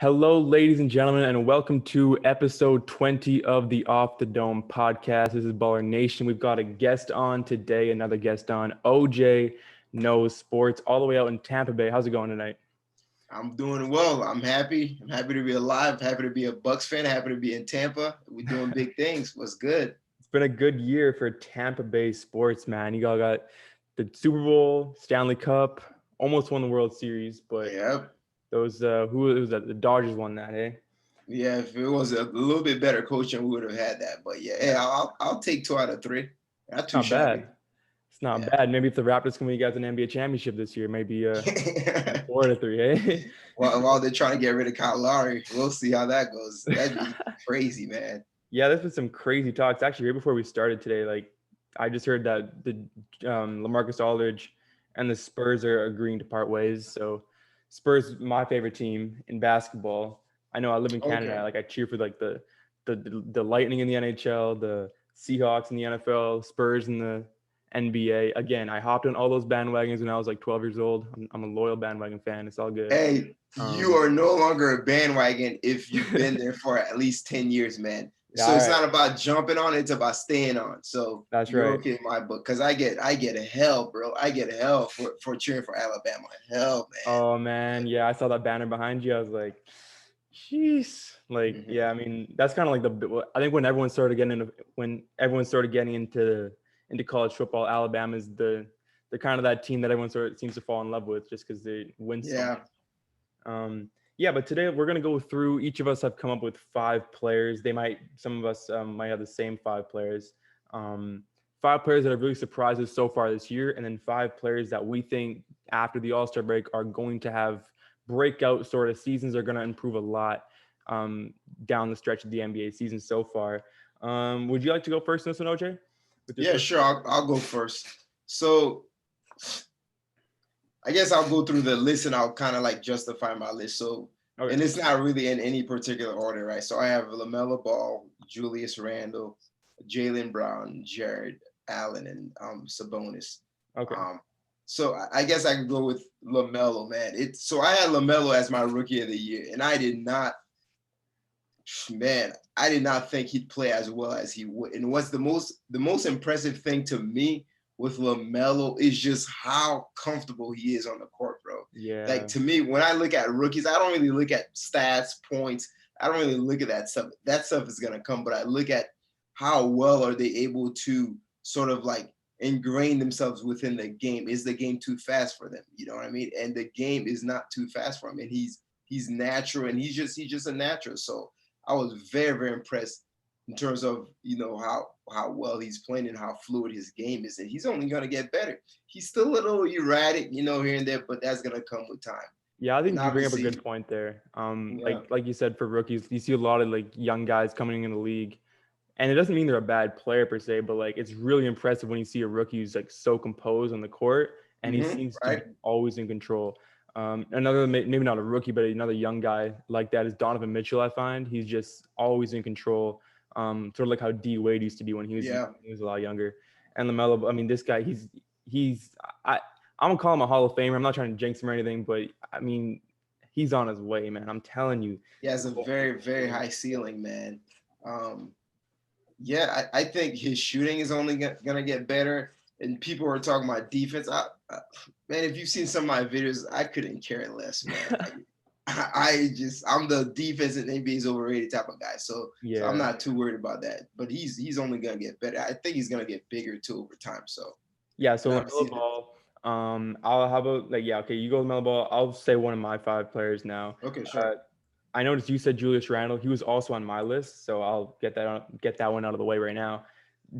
Hello, ladies and gentlemen, and welcome to episode 20 of the Off the Dome podcast. This is Baller Nation. We've got a guest on today, another guest on. OJ knows sports all the way out in Tampa Bay. How's it going tonight? I'm doing well. I'm happy. I'm happy to be alive. Happy to be a Bucks fan. Happy to be in Tampa. We're doing big things. What's good? It's been a good year for Tampa Bay sports, man. You all got the Super Bowl, Stanley Cup, almost won the World Series, but Yep. those who it was that the Dodgers won that, eh? Yeah, if it was a little bit better coaching, we would have had that. But yeah, hey, I'll take 2 out of 3. Not too Not shabby. bad. It's not Yeah. bad. Maybe if the Raptors can win you guys an NBA championship this year, maybe 4 to 3, eh? while they're trying to get rid of Kyle Lowry, we'll see how that goes. That'd be crazy, man. Yeah, there's been some crazy talks. Actually, right before we started today, like I just heard that the LaMarcus Aldridge and the Spurs are agreeing to part ways. So Spurs, my favorite team in basketball. I know I live in Canada. Okay. Like I cheer for like the Lightning in the NHL, the Seahawks in the NFL, Spurs in the NBA. Again, I hopped on all those bandwagons when I was like 12 years old. I'm a loyal bandwagon fan. It's all good. Hey, you are no longer a bandwagon if you've been there for at least 10 years, man. Yeah, So it's all right. not about jumping on, it's about staying on. So That's you're right. okay in my book. Cause I get hell, bro. I get hell for cheering for Alabama. Hell, man. Oh man, yeah, I saw that banner behind you. I was like, jeez. Like, Mhm. yeah, I mean, that's kind of like I think when everyone started getting into college football, Alabama's the kind of that team that everyone sort of seems to fall in love with just because they win so much. Yeah. Yeah, but today we're gonna go through. Each of us have come up with 5 players. Some of us might have the same 5 players. 5 players that have really surprised us so far this year, and then 5 players that we think after the All-Star break are going to have breakout sort of seasons. Are going to improve a lot down the stretch of the NBA season so far. Would you like to go first in this one, OJ? With your Yeah, first sure. pick? I'll go first. So I guess I'll go through the list and I'll kind of like justify my list. So, Okay. and it's not really in any particular order, right? So I have LaMelo Ball, Julius Randle, Jaylen Brown, Jared Allen, and Sabonis. Okay. Um, so I guess I could go with LaMelo, man. So I had LaMelo as my rookie of the year, and I did not think he'd play as well as he would. And what's the most impressive thing to me with LaMelo is just how comfortable he is on the court, bro. Like Yeah. to me, when I look at rookies, I don't really look at stats, points. I don't really look at that stuff. That stuff is gonna come, but I look at how well are they able to sort of like ingrain themselves within the game. Is the game too fast for them? You know what I mean? And the game is not too fast for him. And he's natural and he's just a natural. So I was very, very impressed in terms of how well he's playing and how fluid his game is, and he's only gonna get better. He's still a little erratic, here and there, but that's gonna come with time. Yeah, I And think you bring up a obviously, good point there. yeah, Like you said, for rookies, you see a lot of like young guys coming in the league, and it doesn't mean they're a bad player per se, but like it's really impressive when you see a rookie who's like so composed on the court, and he seems to be right. always in control. Another maybe not a rookie, but another young guy like that is Donovan Mitchell. I find he's just always in control, sort of like how D Wade used to be when Yeah, he was a lot younger. And LaMelo, I mean, this guy, he's I'm gonna call him a Hall of Famer. I'm not trying to jinx him or anything, but I mean, he's on his way, man. I'm telling you. he has a very, very high ceiling, man. Um, yeah, I think his shooting is only gonna get better. And people were talking about defense. Man, if you've seen some of my videos, I couldn't care less, man. I'm the defense in NBA is overrated type of guy. So I'm Yeah. not too worried about that. But he's only gonna get better. I think he's gonna get bigger too over time. So Yeah, and so LaMelo obviously, Ball. I'll how about like yeah, okay, you go LaMelo Ball. I'll say one of my 5 players now. okay, Uh, sure. I noticed you said Julius Randle. He was also on my list, so I'll get that one out of the way right now.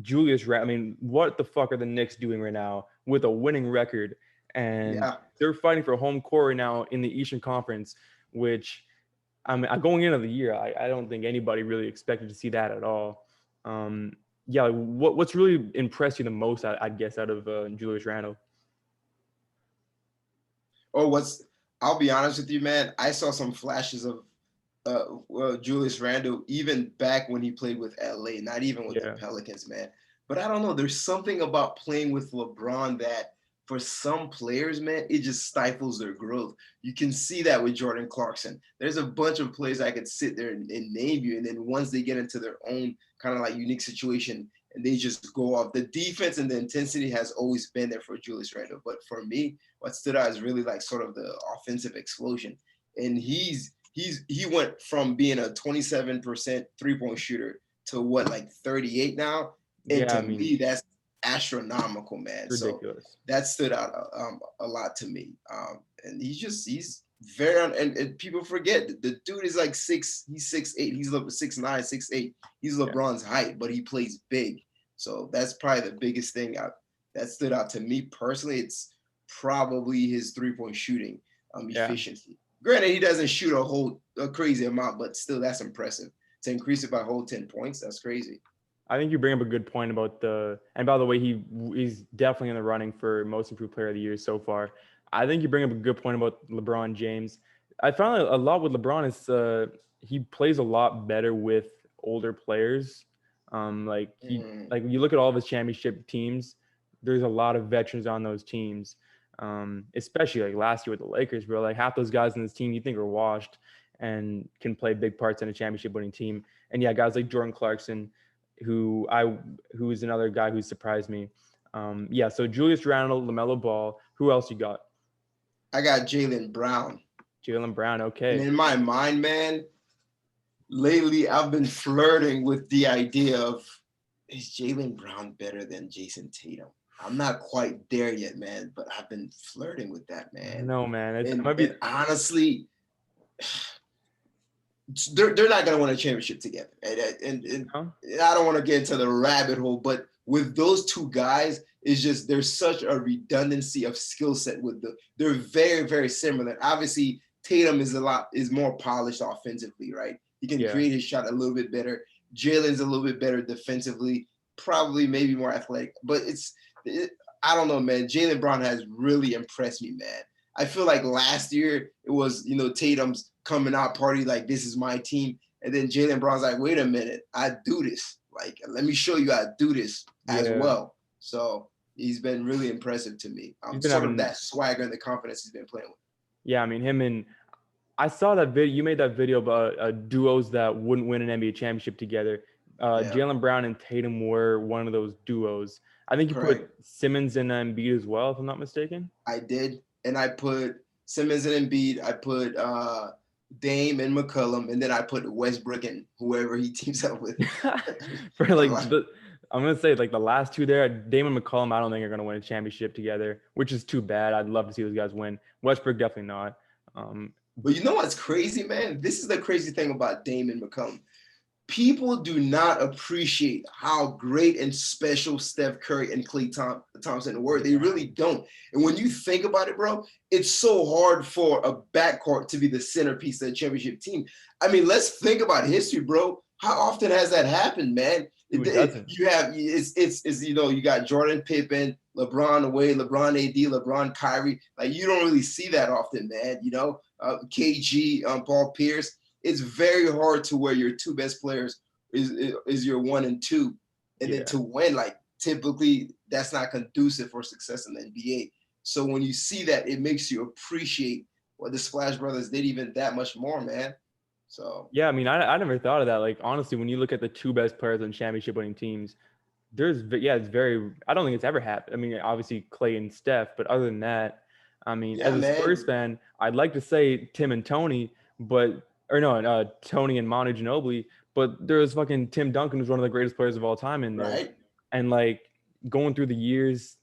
Julius Randle. I mean, what the fuck are the Knicks doing right now with a winning record? And Yeah, they're fighting for home court right now in the Eastern Conference, which I mean, going into the year, I don't think anybody really expected to see that at all. Um, yeah, like, what's really impressed you the most, I'd guess, out of Julius Randle? or what's I'll be honest with you, man. I saw some flashes of Julius Randle even back when he played with LA, not even with the Yeah, Pelicans, man. But I don't know. There's something about playing with LeBron that for some players, man, it just stifles their growth. You can see that with Jordan Clarkson. There's a bunch of players I could sit there and name you. And then once they get into their own kind of like unique situation and they just go off, the defense and the intensity has always been there for Julius Randle. But for me, what stood out is really like sort of the offensive explosion. And he went from being a 27% three-point shooter to what, like 38 now? And Yeah, to I mean, me, that's astronomical, man. ridiculous. So that stood out a lot to me. And he's very and people forget the dude is like he's 6'8", he's 6'9", 6'8". He's LeBron's height, but he plays big. So that's probably the biggest thing that stood out to me personally. It's probably his three-point shooting efficiency. Granted, he doesn't shoot a crazy amount, but still that's impressive. To increase it by a whole 10 points, that's crazy. I think you bring up a good point about and by the way, he's definitely in the running for most improved player of the year so far. I think you bring up a good point about LeBron James. I found a lot with LeBron is he plays a lot better with older players. Like you look at all of his championship teams, there's a lot of veterans on those teams. Especially like last year with the Lakers, bro. Like half those guys in this team you think are washed and can play big parts in a championship winning team. And yeah, guys like Jordan Clarkson, who is another guy who surprised me. So Julius Randle, LaMelo Ball. Who else you got? I got Jaylen Brown. Jaylen Brown, okay. And in my mind, man, lately I've been flirting with the idea of, is Jaylen Brown better than Jason Tatum? I'm not quite there yet, man, but I've been flirting with that, man. No, man. And honestly, they're not going to win a championship together. And I don't want to get into the rabbit hole, but with those two guys, it's just there's such a redundancy of skill set they're very, very similar. Obviously, Tatum is more polished offensively, right? He can create his shot a little bit better. Jaylen's a little bit better defensively, probably maybe more athletic. But I don't know, man. Jaylen Brown has really impressed me, man. I feel like last year it was, Tatum's coming out party like, this is my team. And then Jaylen Brown's like, wait a minute, I do this. Like, let me show you I do this as well. So he's been really impressive to me. Sort of that swagger and the confidence he's been playing with. Yeah, I mean, I saw that video. You made that video about duos that wouldn't win an NBA championship together. Jaylen Brown and Tatum were one of those duos. I think you put Simmons and Embiid as well, if I'm not mistaken. I did. And I put Simmons and Embiid. I put Dame and McCollum. And then I put Westbrook and whoever he teams up with. For I'm going to say like the last two there, Dame and McCollum, I don't think are going to win a championship together, which is too bad. I'd love to see those guys win. Westbrook, definitely not. But you know what's crazy, man? This is the crazy thing about Dame and McCollum. People do not appreciate how great and special Steph Curry and Klay Thompson were. They really don't. And when you think about it, bro, it's so hard for a backcourt to be the centerpiece of the championship team. I mean, let's think about history, bro. How often has that happened, man? You got Jordan Pippen, LeBron Wade, LeBron AD, LeBron Kyrie. Like, you don't really see that often, man. KG, Paul Pierce. It's very hard to where your two best players is your 1 and 2. And then to win, like, typically that's not conducive for success in the NBA. So when you see that, it makes you appreciate what the Splash Brothers did even that much more, man. So yeah, I mean, I never thought of that. Like, honestly, when you look at the two best players on championship winning teams, it's very, I don't think it's ever happened. I mean, obviously Klay and Steph, but other than that, I mean, as a Spurs fan, I'd like to say Tim and Tony, Tony and Manu Ginobili, but there's fucking Tim Duncan, who's one of the greatest players of all time in there. Right. And like going through the years,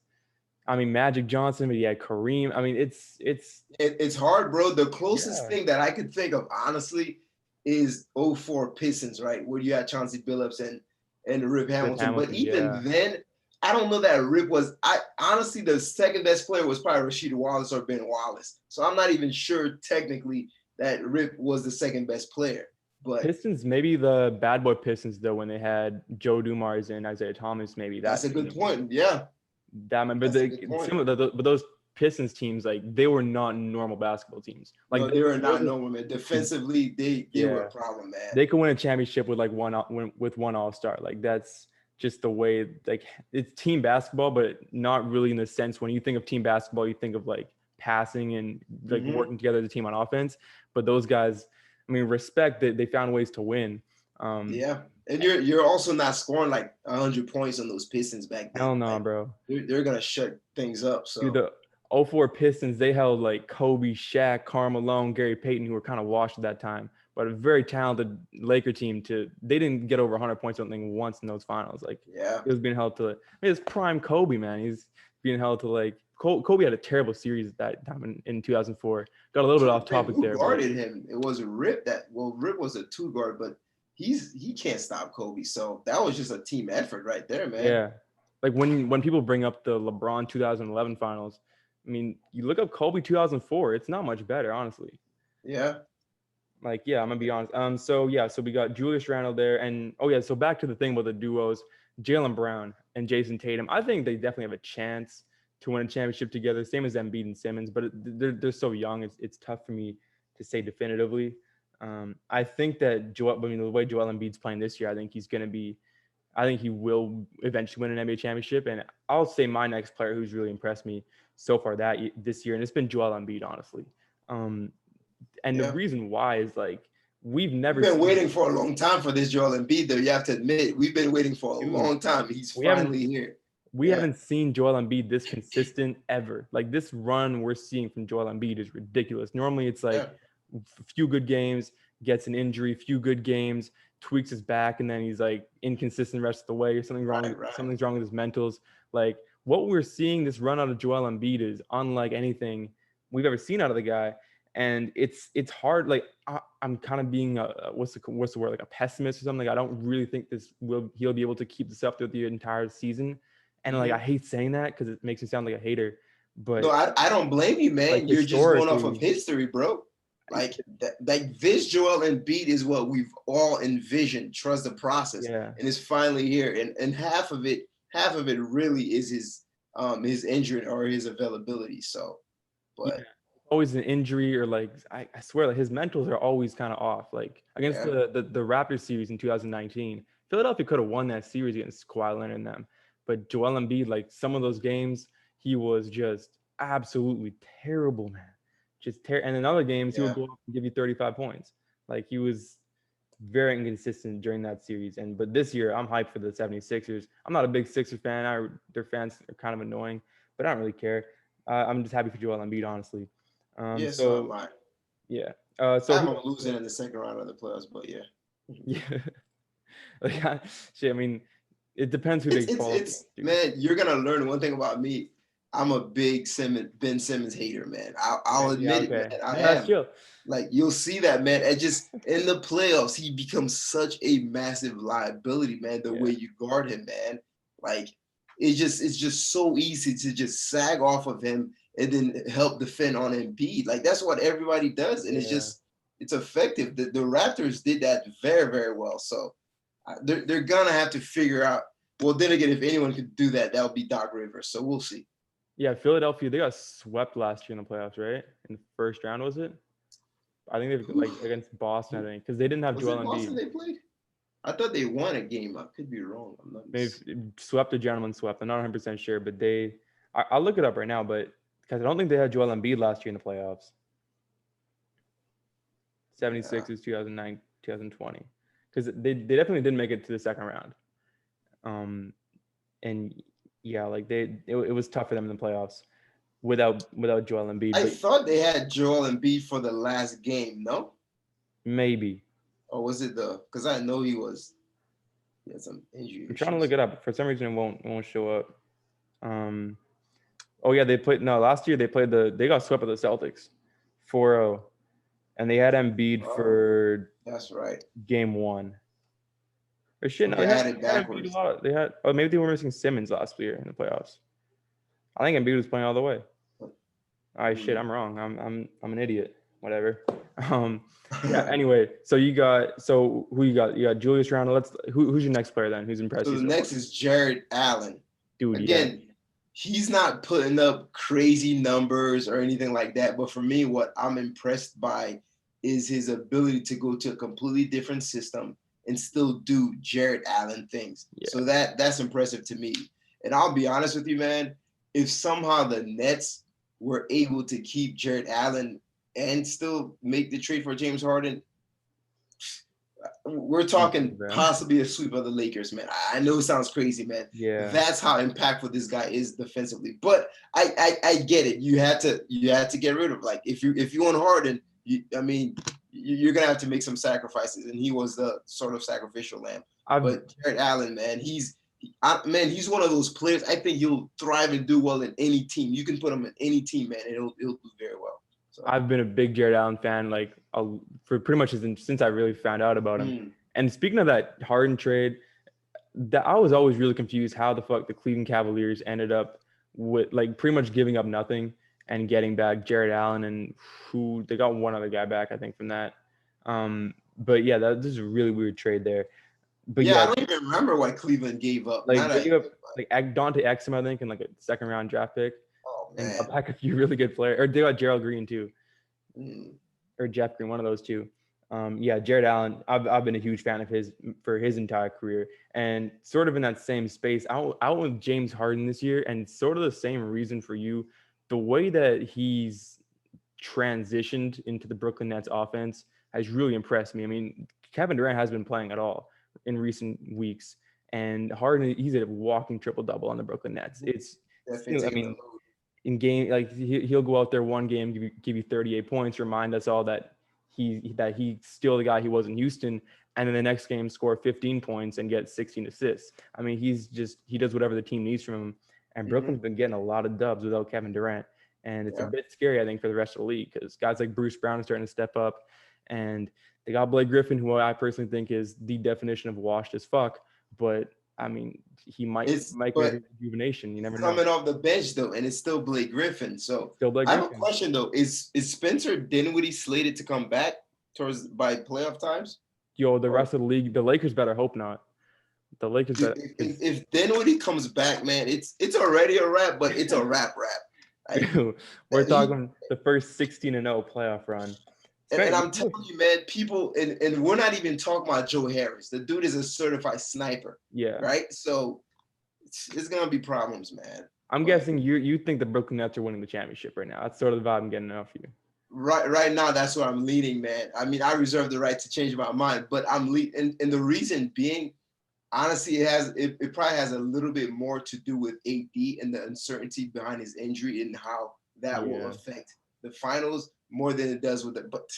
I mean, Magic Johnson, but yeah, Kareem. I mean, it's hard, bro. The closest thing that I could think of, honestly, is 04 Pistons, right? Where you had Chauncey Billups and Rip Hamilton. But even then, I don't know that Rip was. Honestly, the second best player was probably Rasheed Wallace or Ben Wallace. So I'm not even sure technically that Rip was the second best player. But Pistons, maybe the bad boy Pistons though, when they had Joe Dumars and Isaiah Thomas, maybe that's a good point. Yeah, but those Pistons teams, like, they were not normal basketball teams. Like, no, they were not normal, man. Defensively, they were a problem, man. They could win a championship with one All-Star. Like, that's just the way like it's team basketball, but not really in the sense when you think of team basketball, you think of like passing and like working together as a team on offense. But those guys, I mean, respect that they found ways to win. Yeah, and you're also not scoring like 100 points on those Pistons back then. Hell no, like, bro. They're gonna shut things up. So Dude, the '04 Pistons, they held like Kobe, Shaq, Karl Malone, Gary Payton, who were kind of washed at that time, but a very talented Laker team. They didn't get over 100 points, I don't think, once in those finals. Like, yeah, it was being held to. I mean, it's prime Kobe, man. He's being held to like Kobe had a terrible series at that time in 2004. Got a little bit off topic who there. guarded him? It was Rip Rip was a 2 guard, but he can't stop Kobe. So that was just a team effort right there, man. Yeah. Like when people bring up the LeBron 2011 finals, I mean, you look up Kobe 2004, it's not much better, honestly. Yeah. Like, yeah, I'm gonna be honest. So we got Julius Randle there, and so back to the thing about the duos, Jaylen Brown and Jason Tatum. I think they definitely have a chance to win a championship together, same as Embiid and Simmons, but they're so young. It's tough for me to say definitively. I think that the way Joel Embiid's playing this year, I think he will eventually win an NBA championship. And I'll say my next player who's really impressed me so far this year, and it's been Joel Embiid, honestly. The reason why is like we've been waiting for a long time for this Joel Embiid, though. You have to admit, we've been waiting for a long time. He's finally here. We haven't seen Joel Embiid this consistent ever. Like this run we're seeing from Joel Embiid is ridiculous. Normally it's like a few good games, gets an injury, few good games, tweaks his back, and then he's like inconsistent the rest of the way. Something's wrong with his mentals. Like what we're seeing this run out of Joel Embiid is unlike anything we've ever seen out of the guy. And it's hard. Like I'm kind of being what's the word, like a pessimist or something. Like I don't really think he'll be able to keep this up through the entire season. And like I hate saying that because it makes me sound like a hater. But no, I don't blame you, man. Like, you're just going off of history, bro. Like this Joel Embiid is what we've all envisioned. Trust the process, and it's finally here. And half of it really is his injury or his availability. So, but always an injury or like I swear like his mentals are always kind of off. Like against the Raptors series in 2019, Philadelphia could have won that series against Kawhi Leonard and them. But Joel Embiid, like some of those games, he was just absolutely terrible, man. And in other games, he would go off and give you 35 points. Like he was very inconsistent during that series. But this year, I'm hyped for the 76ers. I'm not a big Sixers fan. Their fans are kind of annoying, but I don't really care. I'm just happy for Joel Embiid, honestly. So am I. Yeah. So I'm losing in the second round of the playoffs, but yeah. Like, shit. I mean, it depends who they fall. Man, you're gonna learn one thing about me. I'm a big Ben Simmons hater, man. I'll admit it, man. I am. Chill. Like you'll see that, man. And just in the playoffs, he becomes such a massive liability, man. The way you guard him, man. Like it's just so easy to just sag off of him and then help defend on Embiid. Like that's what everybody does, and it's effective. The Raptors did that very, very well. So they're gonna have to figure out. Well, then again, if anyone could do that, that would be Doc Rivers. So we'll see. Yeah, Philadelphia, they got swept last year in the playoffs, right? In the first round, was it? I think they've like against Boston, I think, because they didn't have Joel Embiid. Boston they played? I thought they won a game. I could be wrong. They've swept. I'm not 100% sure, but I'll look it up right now, but because I don't think they had Joel Embiid last year in the playoffs. 76ers 2009, 2020. Because they definitely didn't make it to the second round. Like it was tough for them in the playoffs without Joel Embiid. I thought they had Joel Embiid for the last game, no? Maybe. Or was it because I know he had some injury. I'm trying to look it up. For some reason, it won't show up. Last year they got swept by the Celtics 4-0. And they had Embiid for that's right. Game 1. Or shit, no, they had it backwards. Maybe they were missing Simmons last year in the playoffs. I think Embiid was playing all the way. All right, shit, I'm wrong. I'm an idiot. Whatever. Anyway, so who you got? You got Julius Randle. Who's your next player then? Who's impressed you? So the next is Jared Allen. Dude, again, he's not putting up crazy numbers or anything like that. But for me, what I'm impressed by is his ability to go to a completely different system and still do Jared Allen things. Yeah. So that's impressive to me. And I'll be honest with you, man, if somehow the Nets were able to keep Jared Allen and still make the trade for James Harden, we're talking possibly a sweep of the Lakers, man. I know it sounds crazy, man. Yeah. That's how impactful this guy is defensively. But I get it. You had to get rid of, like, if you want Harden, you're gonna have to make some sacrifices, and he was the sort of sacrificial lamb. But Jared Allen, man, he's one of those players. I think he'll thrive and do well in any team. You can put him in any team, man, and he'll do very well. So. I've been a big Jared Allen fan, like, for pretty much since I really found out about him. And speaking of that Harden trade, I was always really confused how the fuck the Cleveland Cavaliers ended up with, like, pretty much giving up nothing and getting back Jared Allen, and who they got one other guy back, I think, from that. But yeah, this is a really weird trade there. But yeah, I don't even remember what Cleveland gave up. Like, they gave up like Dante Exum, I think, and like a second round draft pick. Oh, man. And got back a few really good players. Or they got Gerald Green too. Or Jeff Green, one of those two. Yeah, Jared Allen, I've been a huge fan of his for his entire career. And sort of in that same space, I went with James Harden this year, and sort of the same reason for you. The way that he's transitioned into the Brooklyn Nets offense has really impressed me. I mean, Kevin Durant hasn't been playing at all in recent weeks, and Harden, he's a walking triple-double on the Brooklyn Nets. It's, I mean, in game, like, he'll go out there one game, give you 38 points, remind us all that he's still the guy he was in Houston, and then the next game score 15 points and get 16 assists. I mean, he does whatever the team needs from him, and Brooklyn's been getting a lot of dubs without Kevin Durant, and it's a bit scary, I think, for the rest of the league, because guys like Bruce Brown are starting to step up, and they got Blake Griffin, who I personally think is the definition of washed as fuck, but I mean, he might get rejuvenation. You never know. Coming off the bench though, and it's still Blake Griffin. So I have a question though: Is Spencer Dinwiddie slated to come back by playoff times? Yo, the rest of the league, the Lakers better hope not. The Lakers better. If Dinwiddie comes back, man, it's already a wrap, but it's a wrap. We're talking the first 16-0 playoff run. And I'm telling you, man, people, and we're not even talking about Joe Harris. The dude is a certified sniper. Yeah. Right? So it's going to be problems, man. I'm guessing you think the Brooklyn Nets are winning the championship right now. That's sort of the vibe I'm getting off you. Right now, that's where I'm leaning, man. I mean, I reserve the right to change my mind, but I'm leaning. And the reason being, honestly, it probably has a little bit more to do with AD and the uncertainty behind his injury and how that will affect the finals more than it does with it. But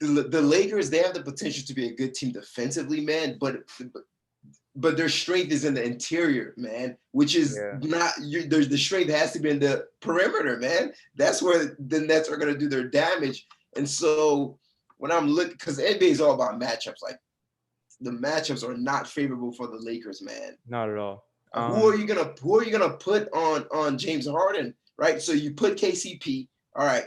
the Lakers, they have the potential to be a good team defensively, man, but their strength is in the interior, man, which is not the strength has to be in the perimeter, man. That's where the Nets are going to do their damage. And so when I'm looking, because NBA is all about matchups, like the matchups are not favorable for the Lakers, man. Not at all. Who are you gonna put on James Harden, right? So you put KCP, all right.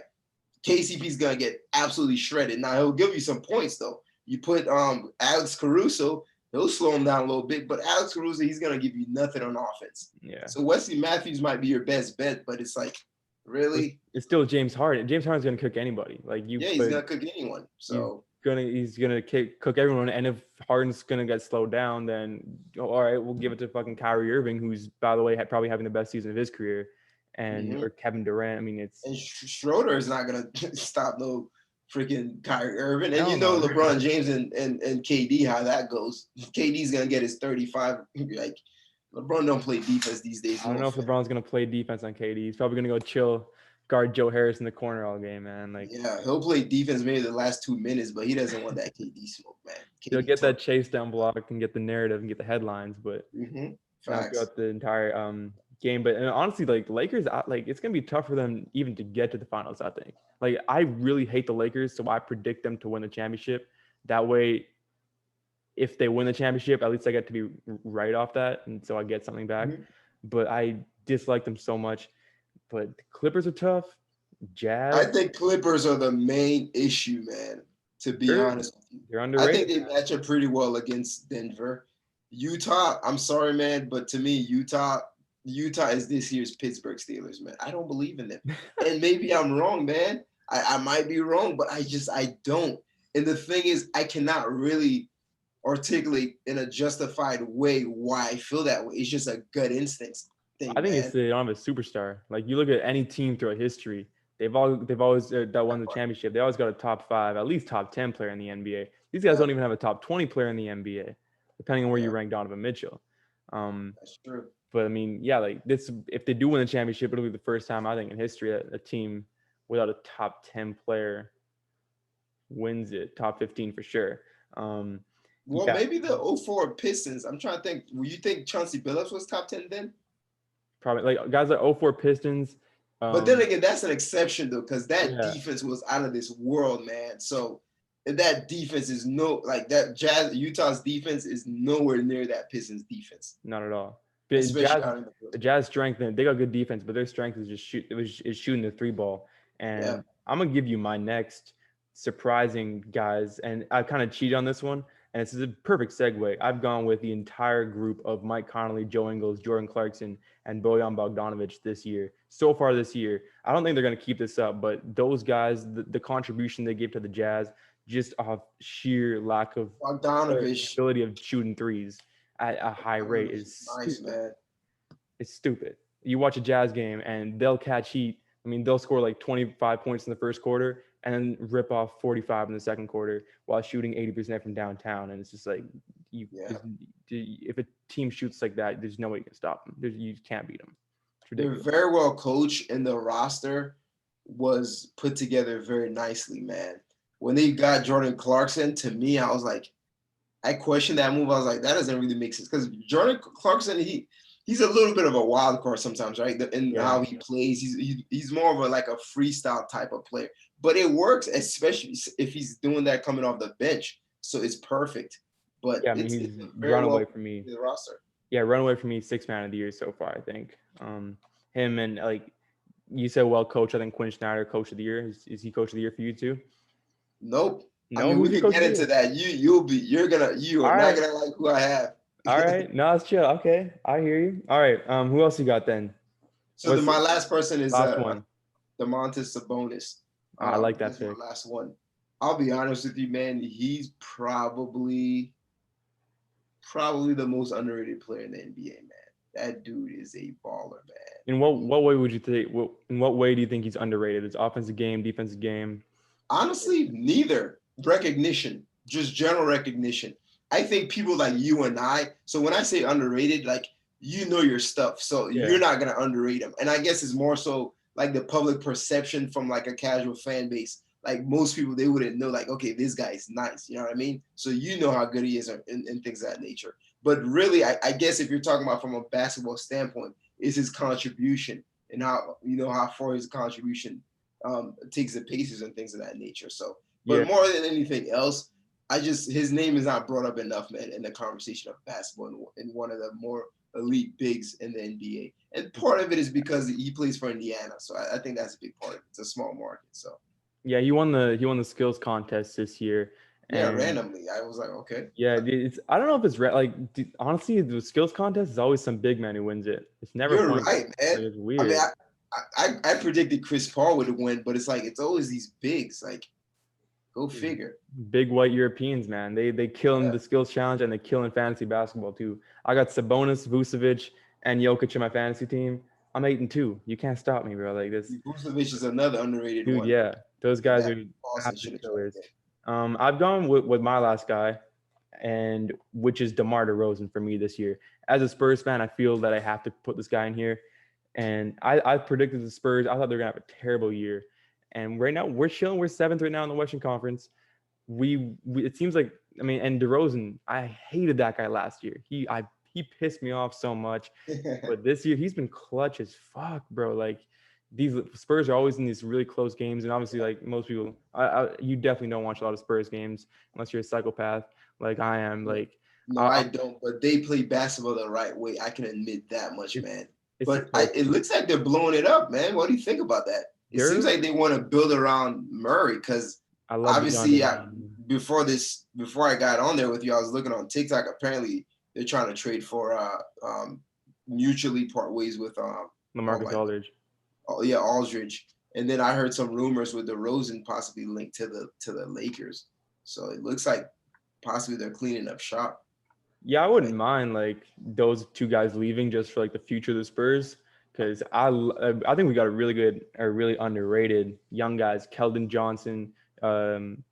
KCP's gonna get absolutely shredded. Now he'll give you some points though. You put Alex Caruso, he'll slow him down a little bit, but Alex Caruso, he's gonna give you nothing on offense. Yeah. So Wesley Matthews might be your best bet, but it's like, really? It's still James Harden. James Harden's gonna cook anybody. He's gonna cook anyone. So he's gonna cook everyone. And if Harden's gonna get slowed down, then all right, we'll give it to fucking Kyrie Irving, who's, by the way, probably having the best season of his career. And or Kevin Durant. I mean, and Schroeder is not gonna stop no freaking Kyrie Irving. And LeBron James and KD, how that goes. KD's gonna get his 35. Like, LeBron don't play defense these days. I don't know if LeBron's gonna play defense on KD. He's probably gonna go guard Joe Harris in the corner all game, man. Like, yeah, he'll play defense maybe the last 2 minutes, but he doesn't want that KD smoke, man. He'll get that chase down block and get the narrative and get the headlines, but not throughout the entire game. But honestly, like, Lakers, like, it's gonna be tough for them even to get to the finals. I think, like, I really hate the Lakers, so I predict them to win the championship. That way, if they win the championship, at least I get to be right off that, and so I get something back. But I dislike them so much. But the Clippers are tough. Jazz, I think Clippers are the main issue, man. To be honest with you, they're underrated. I think they match up pretty well against Denver. Utah, I'm sorry, man, but to me, Utah is this year's Pittsburgh Steelers, man. I don't believe in them. And maybe I'm wrong, man. I might be wrong, but I don't. And the thing is, I cannot really articulate in a justified way why I feel that way. It's just a gut instinct thing, I think it's man. they don't have a superstar. Like you look at any team throughout history, they've always that won the championship. They always got a top 5, at least top 10 player in the NBA. These guys Yeah, don't even have a top 20 player in the NBA, depending on where yeah, you rank Donovan Mitchell. Um, that's true. but I mean, yeah, like this, if they do win the championship, it'll be the first time I think in history that a team without a top 10 player wins it. Top 15 for sure. Um, Well, yeah, maybe the '04 Pistons. I'm trying to think. Will you think Chauncey Billups was top 10 then? probably like guys like '04 Pistons. But then again, that's an exception though, because that Yeah, defense was out of this world, man. So that defense is like that Utah's defense is nowhere near that Pistons defense, not at all. But especially Jazz, out in the the field. Jazz strength, they got good defense, but their strength is just is shooting the 3 ball. Yeah. And I'm gonna give you my next surprising guys, and I kind of cheated on this one, and this is a perfect segue. I've gone with the entire group of Mike Conley, Joe Ingles, Jordan Clarkson, and Bojan Bogdanovic this year. So far this year, I don't think they're gonna keep this up, but those guys, the contribution they gave to the Jazz, just off sheer lack of Bogdanovich, ability of shooting threes at a high rate is nice stupid. man. It's stupid. You watch a Jazz game and they'll catch heat. I mean, they'll score like 25 points in the first quarter and then rip off 45 in the second quarter while shooting 80% from downtown. And it's just like, Yeah. if a team shoots like that, there's no way you can stop them. You can't beat them. It's They're ridiculous. very well coached, and the roster was put together very nicely, man. When they got Jordan Clarkson, to me, I was like, I questioned that move. I was like, that doesn't really make sense because Jordan Clarkson, he's a little bit of a wild card sometimes, right? In how he plays, he's more of like a freestyle type of player. But it works, especially if he's doing that coming off the bench. So it's perfect. But Yeah, I mean, it's he's very run well away from me. the roster. Yeah, run away from me, 6 man of the year so far, I think. Him and like you said, well, coach, I think Quinn Snyder, coach of the year. Is he coach of the year for you too? Nope. I No, mean, we who's your could coach get of the into year? that. You All are not right. gonna like who I have. All right. No, it's chill. Okay. I hear you. All right. Who else you got then? So What's my the last person is last one? Domantas Sabonis. I like that This is pick. my last one. I'll be honest with you, man. He's probably the most underrated player in the NBA, man. That dude is a baller, man. In what way would you think? In what way do you think he's underrated? His offensive game, defensive game. Honestly, neither. Recognition, just general recognition. I think people like you and I, so when I say underrated, like you know your stuff. So you're not gonna underrate him. And I guess it's more so like the public perception from like a casual fan base. Like most people, they wouldn't know, like, okay, this guy is nice. You know what I mean? So you know how good he is and things of that nature. But really, I guess if you're talking about from a basketball standpoint, is his contribution and how far his contribution takes the Pacers and things of that nature. So, but more than anything else, his name is not brought up enough, man, in the conversation of basketball and one of the more elite bigs in the NBA. And part of it is because he plays for Indiana, so I think that's a big part of it. It's a small market, so. Yeah, he won the skills contest this year. Yeah, randomly, I was like, okay. Yeah, I don't know if it's honestly, the skills contest is always some big man who wins it. It's never. You're right, man. It's weird. I mean, I predicted Chris Paul would win, but it's like it's always these bigs. Like, go figure. Big white Europeans, man. They kill in the skills challenge and they kill in fantasy basketball too. I got Sabonis, Vucevic, and Jokic in my fantasy team. I'm 8-2. You can't stop me, bro. Like this. Vucevic is another underrated dude, one. Yeah, those guys are absolute killers. I've gone with my last guy, and which is DeMar DeRozan for me this year. As a Spurs fan, I feel that I have to put this guy in here. And I predicted the Spurs. I thought they were gonna have a terrible year. And right now we're chilling. We're 7th right now in the Western Conference. We it seems like, I mean, and DeRozan, I hated that guy last year. He pissed me off so much. But this year he's been clutch as fuck, bro. Like these Spurs are always in these really close games, and obviously, like most people, you definitely don't watch a lot of Spurs games unless you're a psychopath like I am. Like, no, I don't. But they play basketball the right way. I can admit that much, man. But it looks like they're blowing it up, man. What do you think about that? It seems like they want to build around Murray because obviously, before I got on there with you, I was looking on TikTok. Apparently, they're trying to trade for mutually part ways with LaMarcus Aldridge. Oh yeah, Aldridge. And then I heard some rumors with DeRozan possibly linked to the Lakers. So it looks like possibly they're cleaning up shop. Yeah, I wouldn't mind like those two guys leaving just for like the future of the Spurs, because I think we got a really good or really underrated young guys, Keldon Johnson, um,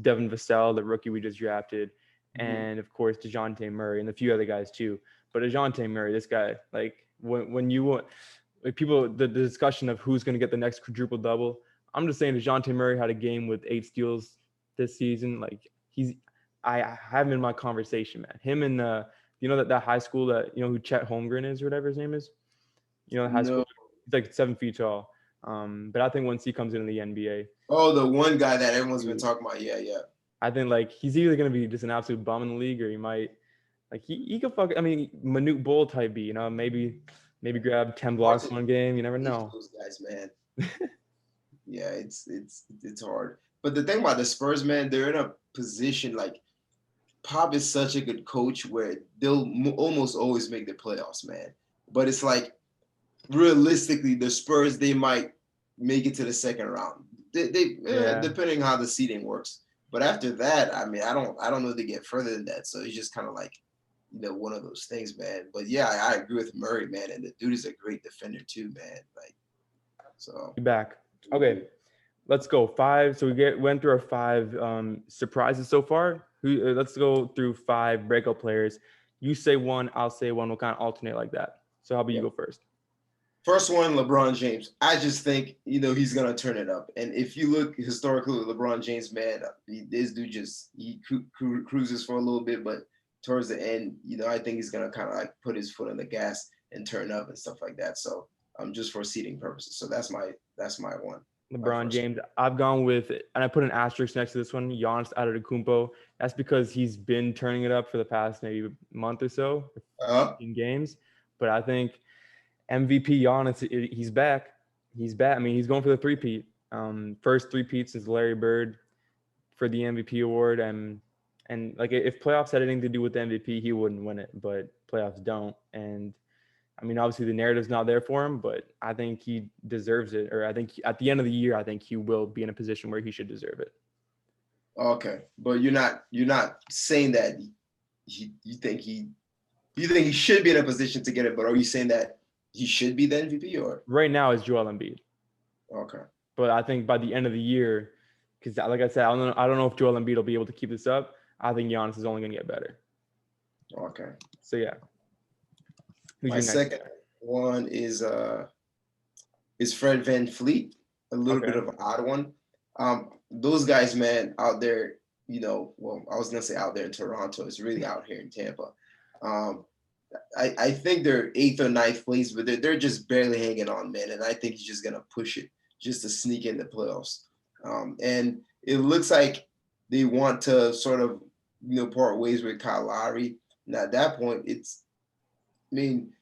Devin Vassell, the rookie we just drafted, Mhm. and of course DeJounte Murray and a few other guys too. But DeJounte Murray, this guy, like when you want like people the discussion of who's going to get the next quadruple double, I'm just saying DeJounte Murray had a game with 8 steals this season. Like I have him in my conversation, man. Him and you know that high school that who Chet Holmgren is or whatever his name is. You know the high school. No. He's like 7 feet tall. But I think once he comes into the NBA, Oh, the one guy that everyone's been talking about. Yeah, yeah. I think like he's either gonna be just an absolute bum in the league, or he might like he could fuck. I mean, Manute Bol type B, maybe grab 10 Hard blocks to one game. You never gauge know. those guys, man. Yeah, it's hard. But the thing about the Spurs, man, they're in a position like Pop is such a good coach where they'll almost always make the playoffs, man. But it's like realistically, the Spurs they might make it to the second round. Yeah, Depending how the seeding works. But after that, I mean, I don't know if they get further than that. So it's just kind of like one of those things, man. But yeah, I agree with Murray, man, and the dude is a great defender too, man. Like so. you back. Okay, let's go 5. So went through our 5 surprises so far. Let's go through 5 breakout players. You say one, I'll say one. We'll kind of alternate like that. So how about you Yeah. go first? First one, LeBron James. I just think he's gonna turn it up. And if you look historically, LeBron James, man, this dude just he cruises for a little bit, but towards the end, I think he's gonna kind of like put his foot on the gas and turn up and stuff like that. So just for seeding purposes. So that's my one. My LeBron first James. I've gone with, and I put an asterisk next to this one, Giannis Antetokounmpo. That's because he's been turning it up for the past maybe month or so, one. 15 games. But I think MVP Giannis, he's back. He's back. I mean, he's going for the three-peat. First three-peat since Larry Bird for the MVP award. And like if playoffs had anything to do with the MVP, he wouldn't win it. But playoffs don't. And I mean, obviously the narrative's not there for him, but I think he deserves it. Or I think at the end of the year, I think he will be in a position where he should deserve it. Okay, but you're not saying that you think he should be in a position to get it, but are you saying that he should be the MVP or Right now is Joel Embiid, okay? but I think by the end of the year, because like I said, I don't know if Joel Embiid will be able to keep this up. I think Giannis is only going to get better. Okay. So yeah, who's My your next second guy? one is Fred VanVleet, a little Okay. bit of an odd one. Those guys, man, out there, well, I was gonna say out there in Toronto, it's really out here in Tampa. Um, I think they're 8th or 9th place, but they're just barely hanging on, man. And I think he's just gonna push it just to sneak in the playoffs. And it looks like they want to sort of part ways with Kyle Lowry. And at that point, I mean,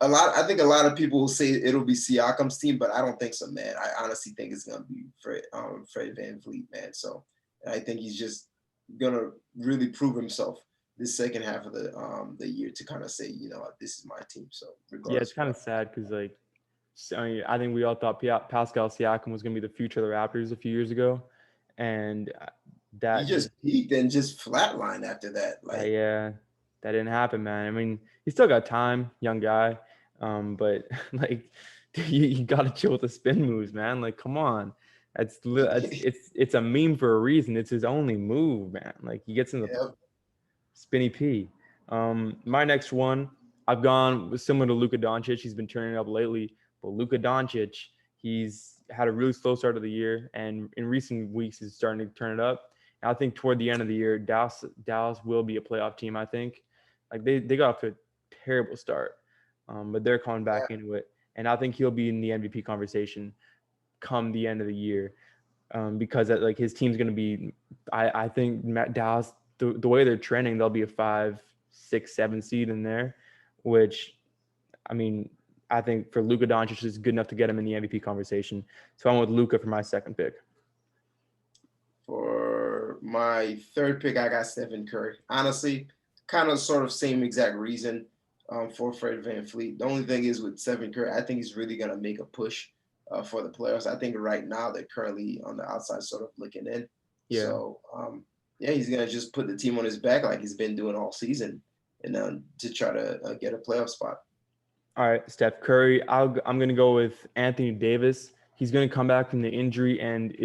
I think a lot of people will say it'll be Siakam's team, but I don't think so, man. I honestly think it's gonna be Fred VanVleet, man. So I think he's just gonna really prove himself this second half of the year to kind of say, this is my team. So Yeah, it's regardless of kind what. of sad because like, I think we all thought Pascal Siakam was going to be the future of the Raptors a few years ago, and He that just peaked and just flatlined after that. Like, yeah, that didn't happen, man. I mean, he still got time, young guy, but like, you got to chill with the spin moves, man. Like, come on, it's a meme for a reason. It's his only move, man. Like, he gets in the yeah, spinny P. My next one, I've gone similar to Luka Doncic. He's been turning it up lately, but Luka Doncic, he's had a really slow start of the year, and in recent weeks, he's starting to turn it up. And I think toward the end of the year, Dallas will be a playoff team. I think, like they got off to a terrible start, but they're coming back into it, and I think he'll be in the MVP conversation come the end of the year, because like his team's going to be. I think Dallas, the way they're trending, they'll be a 5, 6, 7 seed in there, which, I mean, I think for Luka Doncic is good enough to get him in the MVP conversation. So I'm with Luka for my second pick. for my third pick, I got Stephen Curry. Honestly, kind of sort of same exact reason for Fred VanVleet. The only thing is with Stephen Curry, I think he's really going to make a push for the playoffs. I think right now they're currently on the outside sort of looking in. Yeah. So Yeah, he's gonna just put the team on his back like he's been doing all season, and to try to get a playoff spot. All right, Steph Curry. I'm gonna go with Anthony Davis. He's gonna come back from the injury, and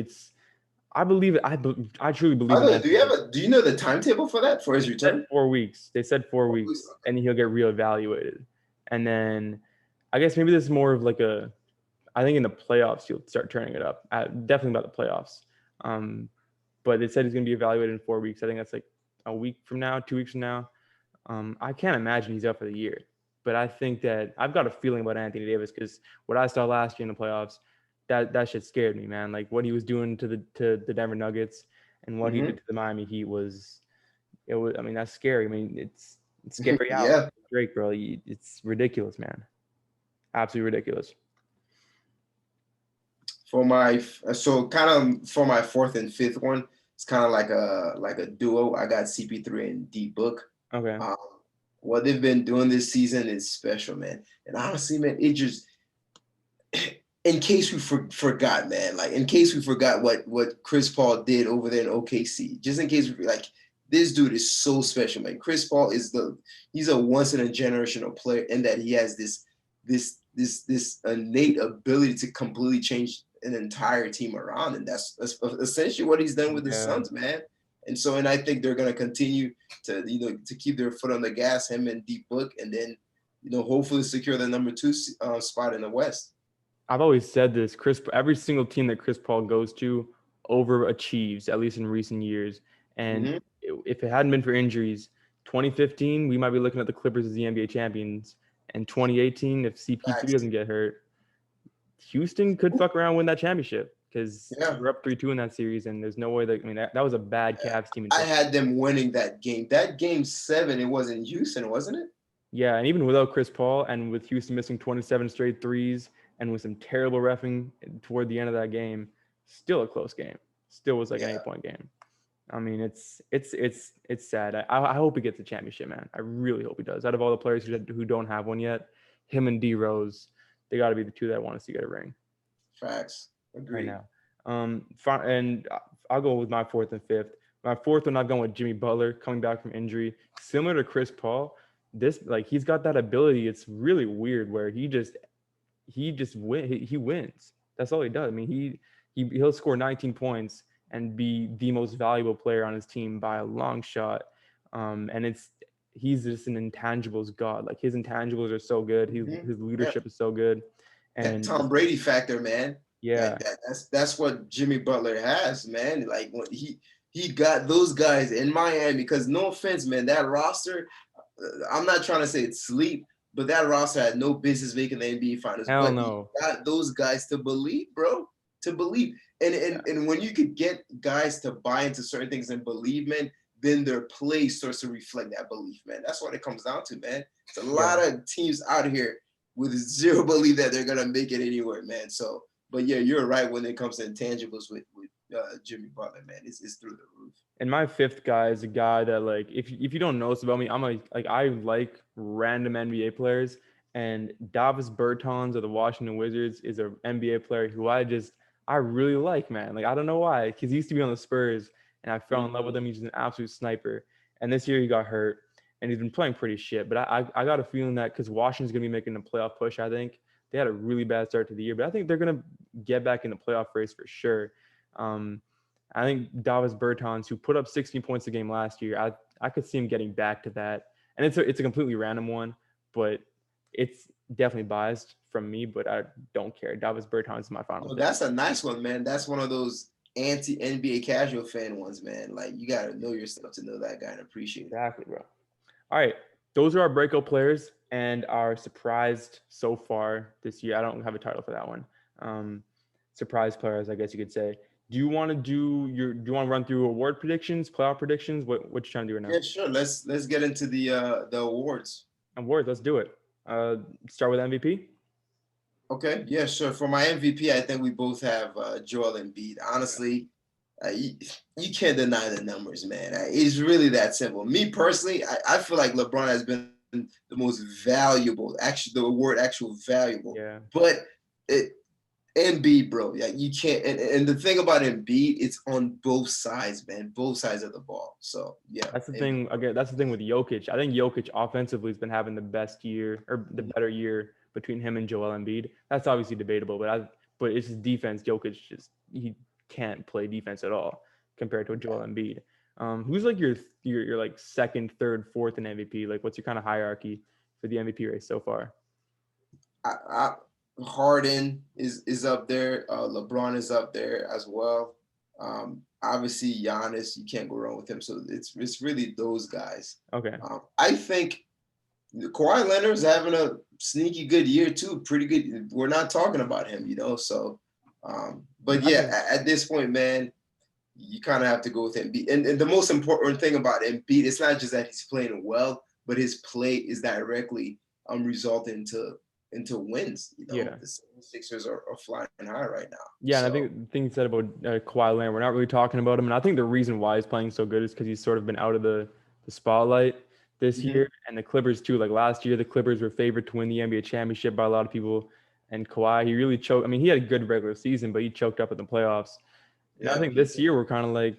I believe it. I truly believe By in the way, Anthony Davis. do you know the timetable for that for his They said return? 4 weeks. They said 4 weeks, and he'll get reevaluated. And then I guess maybe this is more of like I think in the playoffs he'll start turning it up. Definitely about the playoffs. But they said he's going to be evaluated in 4 weeks. I think that's like a week from now, 2 weeks from now. I can't imagine he's out for the year. But I think that I've got a feeling about Anthony Davis because what I saw last year in the playoffs, that shit scared me, man. Like what he was doing to the Denver Nuggets and what he did to the Miami Heat was. I mean, that's scary. I mean, it's scary out. Yeah. Drake, bro. It's ridiculous, man. Absolutely ridiculous. For my kind of for my fourth and fifth one, it's kind of like a duo. I got CP3 and D Book. Okay. What they've been doing this season is special, man. And honestly, man, it just in case we forgot, man, like in case we forgot what Chris Paul did over there in OKC, just in case we like this dude is so special, man. Chris Paul he's a once in a generational player in that he has this innate ability to completely change an entire team around, and that's essentially what he's done with the Suns, man. And I think they're gonna continue to to keep their foot on the gas, him and D Book, and then hopefully secure the number 2 spot in the West. I've always said this. Every single team that Chris Paul goes to overachieves, at least in recent years. And if it hadn't been for injuries, 2015 we might be looking at the Clippers as the NBA champions. And 2018, if CP3 doesn't get hurt, Houston could fuck around and win that championship because we're up 3-2 in that series, and there's no way that was a bad Cavs team. I had them winning that game. That game 7, it was in Houston, wasn't it? Yeah, and even without Chris Paul and with Houston missing 27 straight threes and with some terrible reffing toward the end of that game, still a close game. Still was like an 8-point game. I mean, it's sad. I hope he gets a championship, man. I really hope he does. Out of all the players who don't have one yet, him and D Rose, they got to be the two that I want to see get a ring. Facts. Agreed. Right now. And I'll go with my fourth and fifth. My fourth one, I've gone with Jimmy Butler coming back from injury. Similar to Chris Paul, he's got that ability. It's really weird where he wins. That's all he does. I mean, he'll score 19 points and be the most valuable player on his team by a long shot. And he's just an intangibles god. Like his intangibles are so good. His leadership is so good. And that Tom Brady factor, man. Yeah, that's what Jimmy Butler has, man. Like when he got those guys in Miami. Because no offense, man, that roster. I'm not trying to say it's sleep, but that roster had no business making the NBA Finals. Hell no. He got those guys to believe, bro. To believe. And when you could get guys to buy into certain things and believe, man, then their play starts to reflect that belief, man. That's what it comes down to, man. It's a lot of teams out here with zero belief that they're gonna make it anywhere, man. So, but yeah, you're right when it comes to intangibles with Jimmy Butler, man. It's through the roof. And my fifth guy is a guy that, like, if you don't know this about me, I like random NBA players, and Davis Bertans of the Washington Wizards is an NBA player who I really like, man. Like, I don't know why, because he used to be on the Spurs, and I fell in love with him. He's an absolute sniper. And this year he got hurt, and he's been playing pretty shit. But I got a feeling that because Washington's going to be making a playoff push, I think. They had a really bad start to the year, but I think they're going to get back in the playoff race for sure. I think Davis Bertans, who put up 16 points a game last year, I could see him getting back to that. And it's a completely random one, but it's definitely biased from me, but I don't care. Davis Bertans is my final pick. That's a nice one, man. That's one of those anti-NBA casual fan ones, man. Like, you got to know yourself to know that guy and appreciate it. Exactly, bro. All right. Those are our breakout players and our surprised so far this year. I don't have a title for that one. Surprise players, I guess you could say. Do you want to run through award predictions, playoff predictions? What you trying to do right now? Yeah, sure. Let's get into the awards. Awards, let's do it. Start with MVP. Okay, yeah, sure. For my MVP, I think we both have Joel Embiid. Honestly, you can't deny the numbers, man. It's really that simple. Me personally, I feel like LeBron has been the most valuable. Actually, the award actual valuable. Yeah. But Embiid, bro. Yeah, you can't. And the thing about Embiid, it's on both sides, man. Both sides of the ball. So yeah, That's the Embiid. thing. Again, that's the thing with Jokic. I think Jokic offensively has been having the best year or the better year between him and Joel Embiid. That's obviously debatable, but it's just defense. Jokic just he can't play defense at all compared to Joel Embiid. Who's like your like second, third, fourth in MVP? Like, what's your kind of hierarchy for the MVP race so far? I, Harden is up there. LeBron is up there as well. Obviously, Giannis, you can't go wrong with him. So it's really those guys. Okay. I think Kawhi Leonard's having a sneaky good year too. Pretty good. We're not talking about him, you know. So, but yeah, at this point, man, you kind of have to go with Embiid. And the most important thing about Embiid, it's not just that he's playing well, but his play is directly resulting into wins. You know, Yeah. the Sixers are flying high right now. Yeah, so, and I think the thing you said about Kawhi Leonard, we're not really talking about him, and I think the reason why he's playing so good is because he's sort of been out of the spotlight this year, and the Clippers too. Like last year, the Clippers were favored to win the NBA championship by a lot of people, and Kawhi, he really choked. I mean, he had a good regular season, but he choked up in the playoffs. And I think this year we're kind of like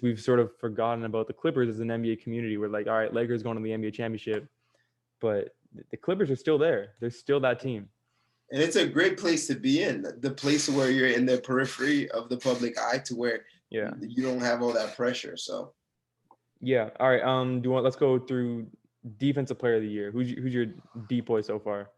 we've sort of forgotten about the Clippers as an NBA community. We're like, all right, Lakers going to the NBA championship, but the Clippers are still there. They're still that team. And it's a great place to be in, the place where you're in the periphery of the public eye to where you don't have all that pressure. So yeah. All right. Let's go through defensive player of the year. Who's your deep boy so far?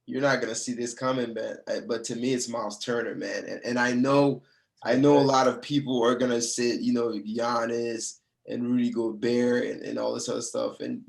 You're not gonna see this coming, man. But to me, it's Miles Turner, man. And I know a lot of people are gonna sit, you know, Giannis and Rudy Gobert and all this other stuff, and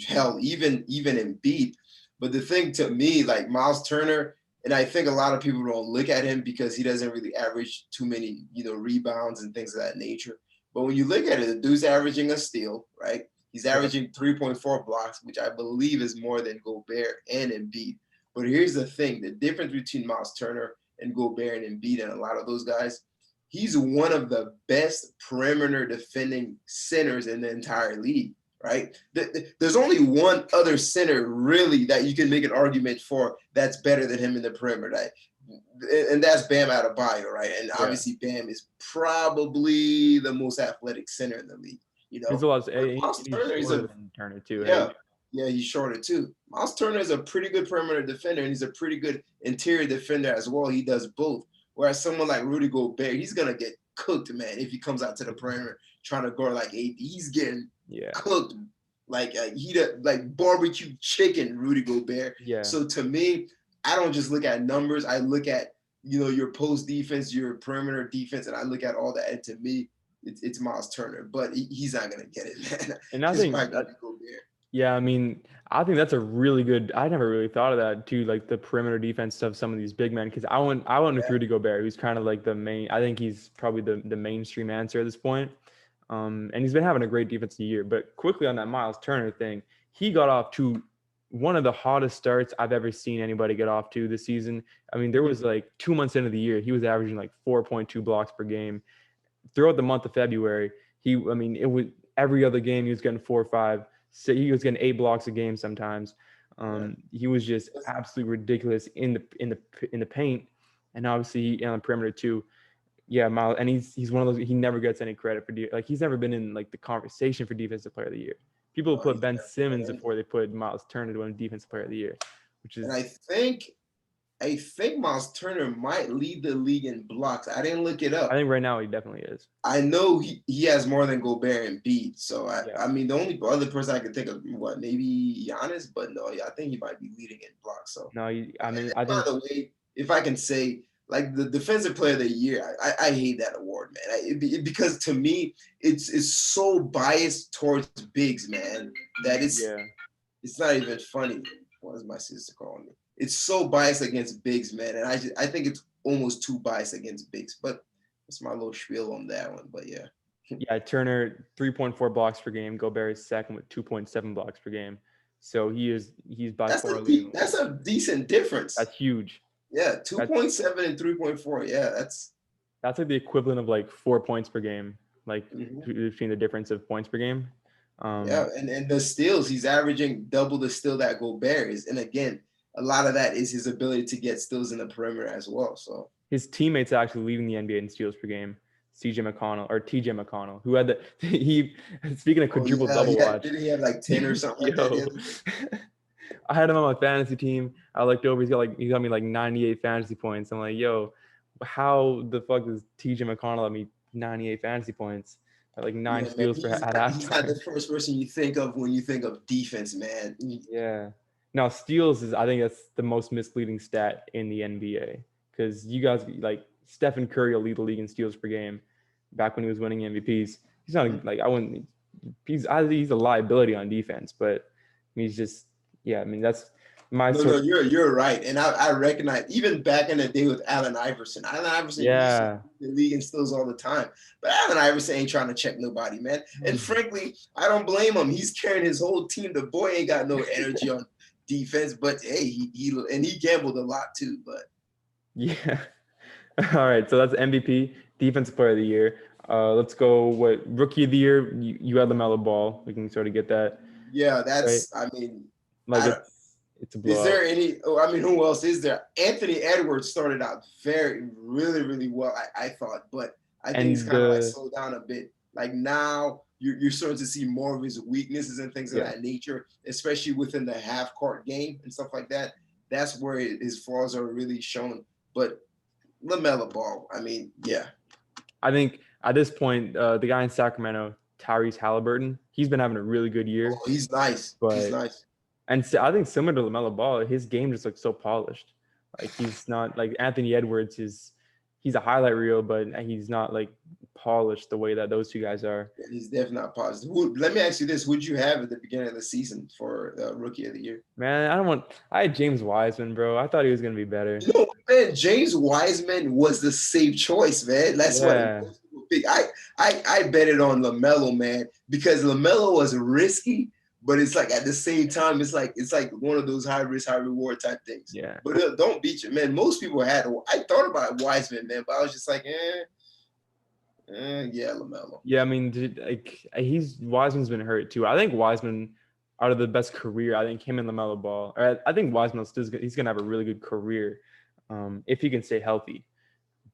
hell, even Embiid. But the thing to me, like Miles Turner, and I think a lot of people don't look at him because he doesn't really average too many, you know, rebounds and things of that nature. But when you look at it, the dude's averaging a steal, right? He's averaging 3.4 blocks, which I believe is more than Gobert and Embiid. But here's the thing, the difference between Miles Turner and Gobert and Embiid and a lot of those guys, he's one of the best perimeter defending centers in the entire league, right? There's only one other center really that you can make an argument for that's better than him in the perimeter, right? And that's Bam Adebayo, right? And obviously Bam is probably the most athletic center in the league, you know? He's a lot. Miles Turner is Turner too. Yeah. Yeah, he's shorter too. Miles Turner is a pretty good perimeter defender, and he's a pretty good interior defender as well. He does both. Whereas someone like Rudy Gobert, he's gonna get cooked, man, if he comes out to the perimeter trying to guard like AD. He's getting cooked like like barbecue chicken, Rudy Gobert. Yeah. So to me, I don't just look at numbers. I look at, you know, your post defense, your perimeter defense, and I look at all that. And to me, it's Miles Turner, but he's not gonna get it, man. And I think yeah, I mean, I think that's a really good. I never really thought of that too, like the perimeter defense of some of these big men. Because I went with Rudy Gobert, who's kind of like the main. I think he's probably the mainstream answer at this point. And he's been having a great defensive year. But quickly on that Miles Turner thing, he got off to one of the hottest starts I've ever seen anybody get off to this season. I mean, there was like 2 months into the year, he was averaging like 4.2 blocks per game. Throughout the month of February, it was every other game he was getting 4 or 5. So he was getting 8 blocks a game sometimes. He was just absolutely ridiculous in the paint, and obviously on the perimeter too. Yeah, Miles, and he's one of those. He never gets any credit for he's never been in like the conversation for defensive player of the year. People put Ben Simmons before they put Miles Turner to win defensive player of the year, which is. And I think Miles Turner might lead the league in blocks. I didn't look it up. I think right now he definitely is. I know he has more than Gobert and Embiid. So I mean, the only other person I could think of, maybe Giannis, but no, I think he might be leading in blocks. So no, I think. By the way, if I can say, like the defensive player of the year, I hate that award, man. Because to me, it's so biased towards bigs, man, that it's not even funny. What is my sister calling me? It's so biased against bigs, man, and I think it's almost too biased against bigs. But it's my little spiel on that one. But yeah. Yeah, Turner 3.4 blocks per game. Gobert is second with 2.7 blocks per game. So he's by far leading. That's a decent difference. That's huge. Yeah, 2.7 and 3.4. Yeah, that's like the equivalent of like 4 points per game, like between the difference of points per game. And the steals, he's averaging double the steal that Gobert is. And again, a lot of that is his ability to get steals in the perimeter as well. So his teammates are actually leading the NBA in steals per game. TJ McConnell, who had he speaking of quadruple double watch. Did he have like 10 or something like Yo, that? I had him on my fantasy team. I looked over, he got me like 98 fantasy points. I'm like, yo, how the fuck does TJ McConnell have me 98 fantasy points? Like 9 steals he's at he's not the halftime. first person you think of when you think of defense, man. Yeah. Now steals I think that's the most misleading stat in the NBA because you guys like Stephen Curry will lead the league in steals per game back when he was winning MVPs. He's not like he's a liability on defense, but he's just that's my No, you're right, and I recognize even back in the day with Allen Iverson. Allen Iverson used to be the league in steals all the time, but Allen Iverson ain't trying to check nobody, man. And frankly, I don't blame him. He's carrying his whole team. The boy ain't got no energy on defense, but hey, he gambled a lot too. But yeah. All right, so that's MVP, Defensive Player of the Year. Let's go. What Rookie of the Year? You had LaMelo Ball. We can sort of get that. Yeah, that's. Right? I mean, Like it's a blowout. Is there any? I mean, who else is there? Anthony Edwards started out really well. I thought, but I think he's kind of like slowed down a bit. Like now, you're starting to see more of his weaknesses and things of that nature, especially within the half court game and stuff like that. That's where his flaws are really shown. But LaMelo Ball, I mean, yeah. I think at this point, the guy in Sacramento, Tyrese Halliburton, he's been having a really good year. Oh, he's nice. He's nice. And so I think similar to LaMelo Ball, his game just looks so polished. Like he's not like Anthony Edwards he's a highlight reel, but he's not like polished the way that those two guys are. He's definitely not polished. Let me ask you this: who'd you have at the beginning of the season for Rookie of the Year? Man, I had James Wiseman, bro. I thought he was gonna be better. No, man, James Wiseman was the safe choice, man. That's what I betted on LaMelo, man, because LaMelo was risky. But it's like at the same time, it's like one of those high risk, high reward type things. Yeah. But don't beat you, man. Most people I thought about Wiseman, man, but I was just like, yeah, LaMelo. Yeah, I mean, Wiseman's been hurt too. I think Wiseman, out of the best career, I think him and LaMelo Ball. I think Wiseman he's gonna have a really good career, if he can stay healthy.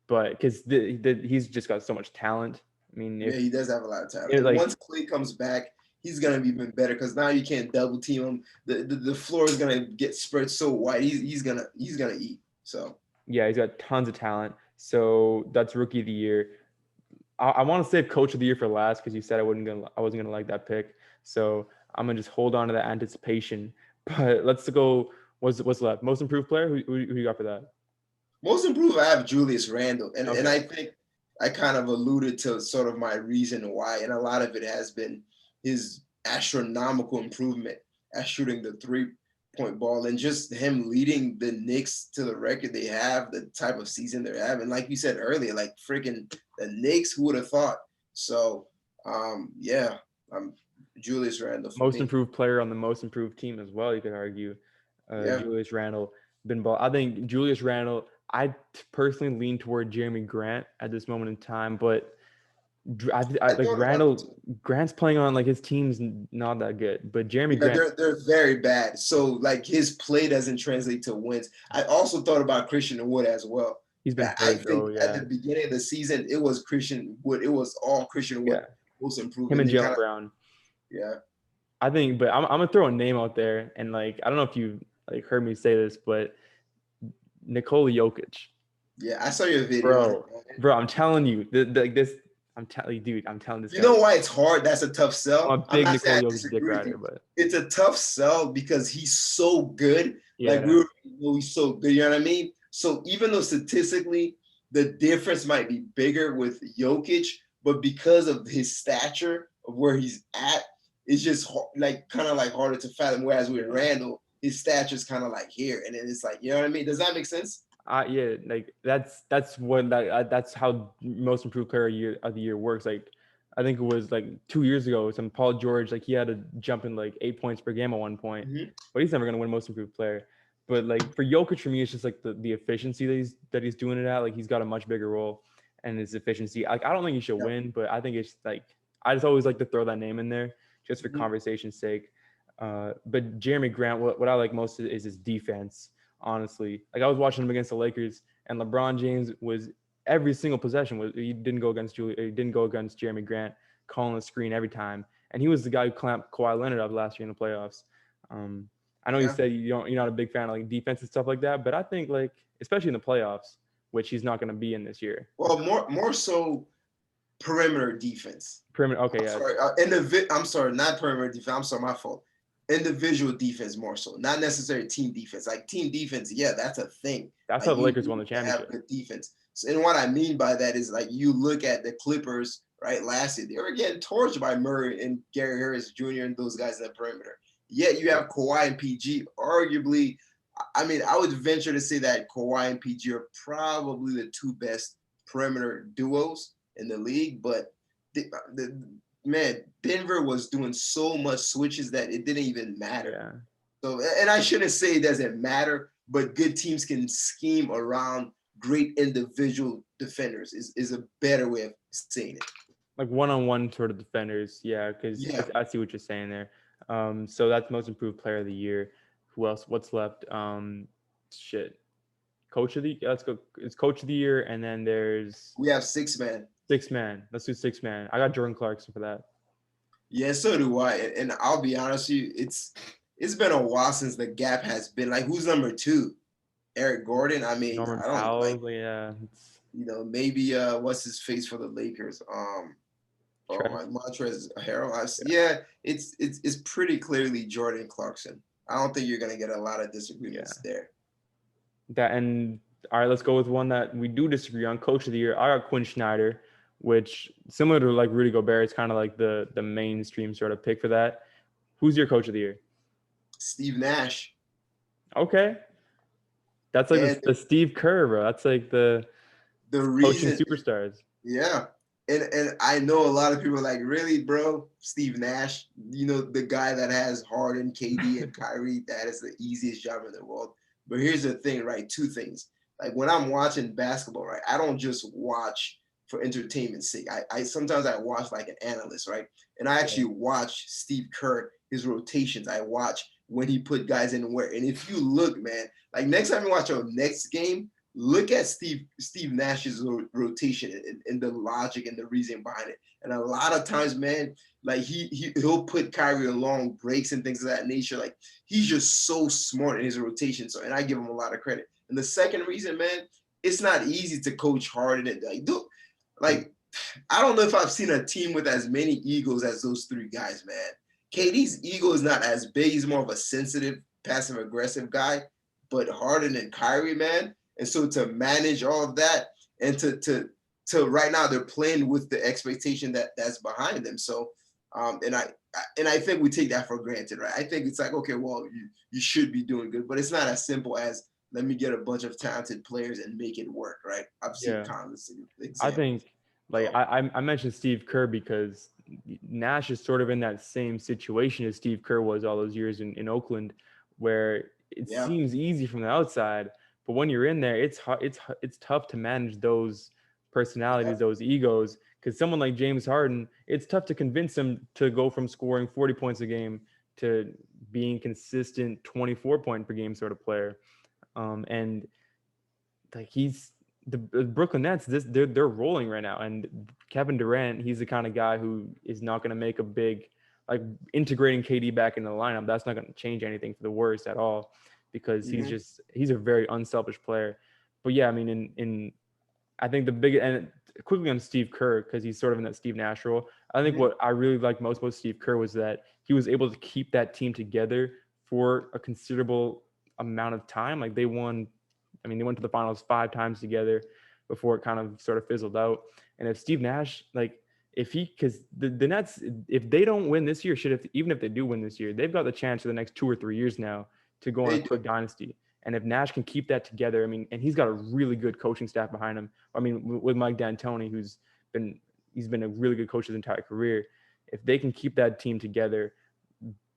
But because he's just got so much talent. I mean, he does have a lot of talent. Once Clay comes back, he's gonna be even better because now you can't double team him. The floor is gonna get spread so wide. He's gonna eat. So yeah, he's got tons of talent. So that's Rookie of the Year. I want to save Coach of the Year for last because you said I wasn't gonna like that pick. So I'm gonna just hold on to that anticipation. But let's go. What's left? Most Improved Player. Who you got for that? Most Improved, I have Julius Randle, and I think I kind of alluded to sort of my reason why, and a lot of it has been his astronomical improvement at shooting the 3-point ball and just him leading the Knicks to the record they have, the type of season they're having. Like you said earlier, like freaking the Knicks, who would have thought? So, Julius Randle. Most Improved Player on the Most Improved Team as well, you could argue. Julius Randle been ball. I think Julius Randle, I personally lean toward Jeremy Grant at this moment in time, but I like Grant's playing on like his team's not that good, but Jeremy Grant, they're very bad. So like his play doesn't translate to wins. I also thought about Christian Wood as well. He's been I think at the beginning of the season it was Christian Wood. It was all Christian Wood. Most improved. Him and Jaylen Brown. Yeah. I think, but I'm gonna throw a name out there, and like I don't know if you like heard me say this, but Nikola Jokic. Yeah, I saw your video, bro. I'm telling you, this. I'm telling you, dude. I'm telling this. You know why it's hard? That's a tough sell. I'm a big Nikola Jokic dick rider, but it's a tough sell because he's so good. Yeah. Like he's so good. You know what I mean? So even though statistically the difference might be bigger with Jokic, but because of his stature of where he's at, it's just like kind of like harder to fathom. Whereas with Randall, his stature is kind of like here, and then it's like, you know what I mean? Does that make sense? Yeah, like that's how Most Improved Player of the Year works. Like, I think it was like 2 years ago, some Paul George, like he had to jump in like 8 points per game at one point, but he's never gonna win Most Improved Player. But like for Jokic, for me, it's just like the efficiency that he's doing it at. Like he's got a much bigger role, and his efficiency. Like I don't think he should win, but I think it's like I just always like to throw that name in there just for conversation's sake. But Jeremy Grant, what I like most is his defense. Honestly, like I was watching him against the Lakers, and LeBron James was every single possession was he didn't go against he didn't go against Jeremy Grant, calling the screen every time, and he was the guy who clamped Kawhi Leonard up last year in the playoffs. Um, I know you Yeah. said you're not a big fan of like defense and stuff like that, but I think like especially in the playoffs, which he's not going to be in this year. Well, more so perimeter defense. Perimeter, okay, I'm yeah, sorry. I'm sorry, not perimeter defense. I'm sorry, my fault. Individual defense more so, not necessarily team defense. Like team defense, yeah, that's a thing. that's Like how the you Lakers won the need to have championship. good defense. So, and what I mean by that is like you look at the Clippers, right? Last year, they were getting torched by Murray and Gary Harris Jr. and those guys in the perimeter. Yet you have Kawhi and PG. Arguably, I mean, I would venture to say that Kawhi and PG are probably the two best perimeter duos in the league. But man, Denver was doing so much switches that it didn't even matter. Yeah. So, and I shouldn't say it doesn't matter, but good teams can scheme around great individual defenders is a better way of saying it. Like one-on-one sort of defenders, yeah, because Yeah. I see what you're saying there. So that's most improved player of the year. Who else? What's left? Shit. Coach of the let's go. It's coach of the year, and then there's We have six man. six man. Let's do six man. I got Jordan Clarkson for that. Yeah, so do I. And I'll be honest with you, it's been a while since the gap has been like who's number two? Eric Gordon. I mean, Norman I don't know, like Powell, yeah. maybe what's his face for the Lakers? Trez. Montrezl Harrell. Yeah, it's pretty clearly Jordan Clarkson. I don't think you're gonna get a lot of disagreements there. That and all right, let's go with one that we do disagree on. Coach of the year, I got Quinn Snyder, which similar to like Rudy Gobert, it's kind of like the mainstream sort of pick for that. Who's your coach of the year? Steve Nash. Okay, that's like the Steve Kerr, bro. That's like the coaching superstars. Yeah. And I know a lot of people are like, really, bro? Steve Nash, the guy that has Harden, KD, and Kyrie, that is the easiest job in the world. But here's the thing, right? Two things. Like when I'm watching basketball, right? I don't just watch for entertainment's sake. I sometimes I watch like an analyst, right? And I actually watch Steve Kerr, his rotations. I watch when he put guys in where. And if you look, man, like next time you watch your next game, look at Steve Nash's rotation and the logic and the reason behind it. And a lot of times, man, like he'll put Kyrie along breaks and things of that nature. Like he's just so smart in his rotation. So, and I give him a lot of credit. And the second reason, man, it's not easy to coach Harden and I don't know if I've seen a team with as many egos as those three guys, man. KD's ego is not as big. He's more of a sensitive, passive aggressive guy. But Harden and Kyrie, man. And so to manage all of that and to right now they're playing with the expectation that's behind them. So and I think we take that for granted, right? I think it's like, okay, well, you should be doing good, but it's not as simple as let me get a bunch of talented players and make it work, right? I've seen countless examples. I think like I mentioned Steve Kerr because Nash is sort of in that same situation as Steve Kerr was all those years in Oakland, where it seems easy from the outside. But when you're in there, it's tough to manage those personalities, those egos. Because someone like James Harden, it's tough to convince him to go from scoring 40 points a game to being consistent 24-point per game sort of player. And like he's the Brooklyn Nets, they're rolling right now. And Kevin Durant, he's the kind of guy who is not going to make a big like integrating KD back into the lineup. That's not going to change anything for the worse at all. Because he's a very unselfish player. But yeah, I mean, I think the big and quickly on Steve Kerr, because he's sort of in that Steve Nash role. I think what I really liked most about Steve Kerr was that he was able to keep that team together for a considerable amount of time. Like they went to the finals 5 times together before it kind of sort of fizzled out. And if Steve Nash, because the Nets, if they don't win this year, even if they do win this year, they've got the chance for the next 2 or 3 years now to go on a quick dynasty. And if Nash can keep that together, I mean, and he's got a really good coaching staff behind him. I mean, with Mike D'Antoni, he's been a really good coach his entire career. If they can keep that team together,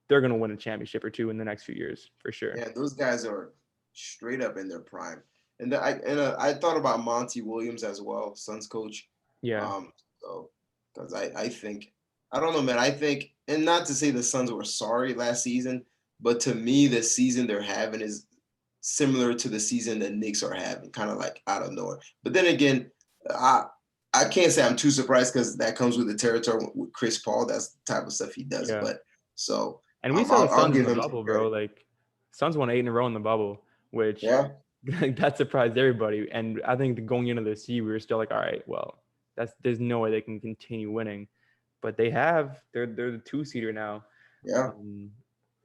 they're going to win a championship or 2 in the next few years for sure. Yeah, those guys are straight up in their prime. And I thought about Monty Williams as well, Suns coach. Yeah. So because I think I don't know, man. I think, and not to say the Suns were sorry last season, but to me, the season they're having is similar to the season the Knicks are having, kind of like out of nowhere. But then again, I I can't say I'm too surprised because that comes with the territory with Chris Paul. That's the type of stuff he does. Yeah. But so And we saw the I'll Suns in give the him some bubble, bro. credit. Like Suns won 8 in a row in the bubble, which Yeah, that surprised everybody. And I think going into this year, we were still like, all right, well, there's no way they can continue winning. But they're the 2-seeder now, yeah.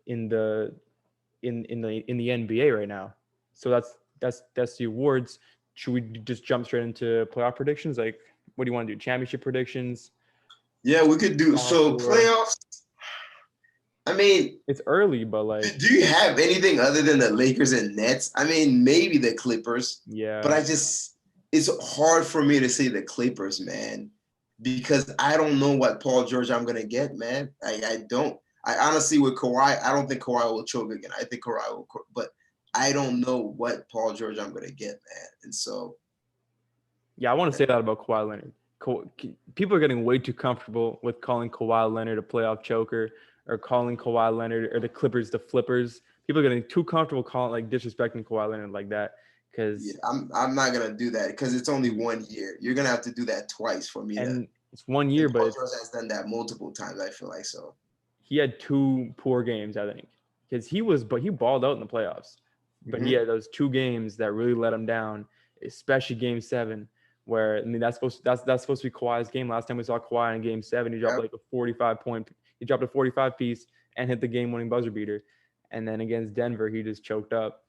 in the in the NBA right now. So that's the awards. Should we just jump straight into playoff predictions? Like, what do you want to do? Championship predictions? Yeah, we could do Final so four? playoffs. I mean, It's early, but like, do you have anything other than the Lakers and Nets? I mean, maybe the Clippers, but yeah. it's hard for me to say the Clippers, man, because I don't know what Paul George I'm gonna get, man. I don't. I honestly, with Kawhi, I don't think Kawhi will choke again. I think Kawhi will, but I don't know what Paul George I'm gonna get, man. And so, Yeah, I want to say that about Kawhi Leonard. People are getting way too comfortable with calling Kawhi Leonard a playoff choker or calling Kawhi Leonard or the Clippers the flippers. People are getting too comfortable calling, like, disrespecting Kawhi Leonard like that yeah, because I'm not gonna do that because it's only 1 year. You're gonna have to do that twice for me to. and it's 1 year, And but Paul George has done that multiple times. I feel like so. he had 2 poor games, I think, because he balled out in the playoffs, but he Mm-hmm. had those 2 games that really let him down, especially Game 7. Where I mean that's supposed to be Kawhi's game. Last time we saw Kawhi in Game 7, he dropped Yep. like a 45 point. He dropped a 45 piece and hit the game-winning buzzer beater. And then against Denver, he just choked up.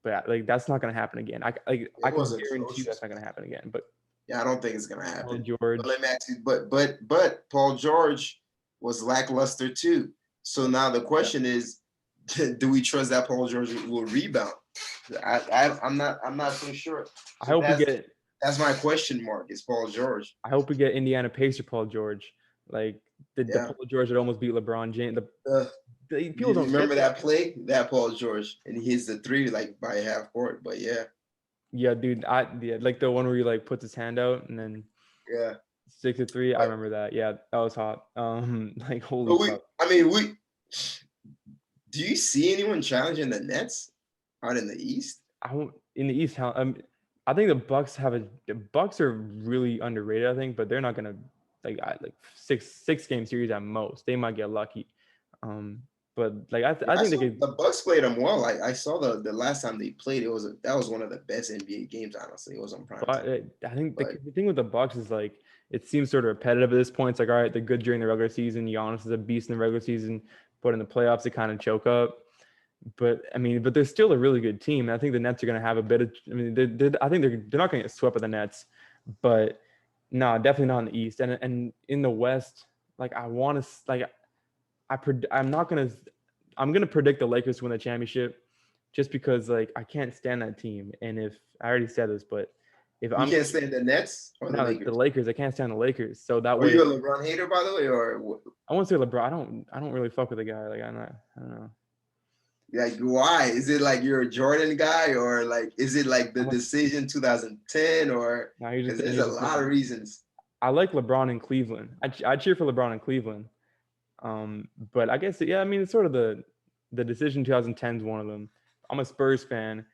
But like that's not gonna happen again. I It can was guarantee you atrocious. that's not gonna happen again. But Yeah, I don't think it's gonna Paul happen. But let George, me ask you, but Paul George was lackluster too. So now the yeah, question is, do we trust that Paul George will rebound? I'm not so sure. I So hope we get that's my question mark. Is Paul George? I hope we get Indiana Pacer Paul George. Like the Yeah. Paul George that almost beat LeBron James. Uh, People you don't remember get that that. play? That Paul George, and he hits the three like by half court. But yeah, Yeah, dude. Like the one where he like puts his hand out and then yeah. 6-3. I But, remember that. Yeah, that was hot. Like holy but fuck. we. Do you see anyone challenging the Nets out in the East? I won't in the East. I think the Bucks are really underrated. I think, but they're not gonna like six game series at most. They might get lucky. Um, but like Yeah, I I think they saw could. the Bucks played them well. I saw the last time they played. That was one of the best NBA games. Honestly, it was on prime But time. I think But the thing with the Bucks is like it seems sort of repetitive at this point. It's like, all right, they're good during the regular season. Giannis is a beast in the regular season, but in the playoffs they kind of choke up. But I mean, they're still a really good team. I think the Nets are going to have a bit of. I mean, I think they're not going to get swept by the Nets, but no, definitely not in the East. And in the West, like I want to like I'm not gonna I'm gonna predict the Lakers to win the championship, just because like I can't stand that team. And if I already said this, but if you I'm can't stand the Nets or the no the Lakers. Lakers, I can't stand the Lakers. So that Are you way, a LeBron hater, by the way, or I won't say LeBron. I don't really fuck with the guy. Like I don't know. like why? Is it like you're a Jordan guy, or like is it like the I'm a decision 2010, or no, because there's here's a the lot of thing. reasons. I like LeBron in Cleveland. I cheer for LeBron in Cleveland. But I guess yeah, I mean it's sort of the decision 2010 is one of them. I'm a Spurs fan,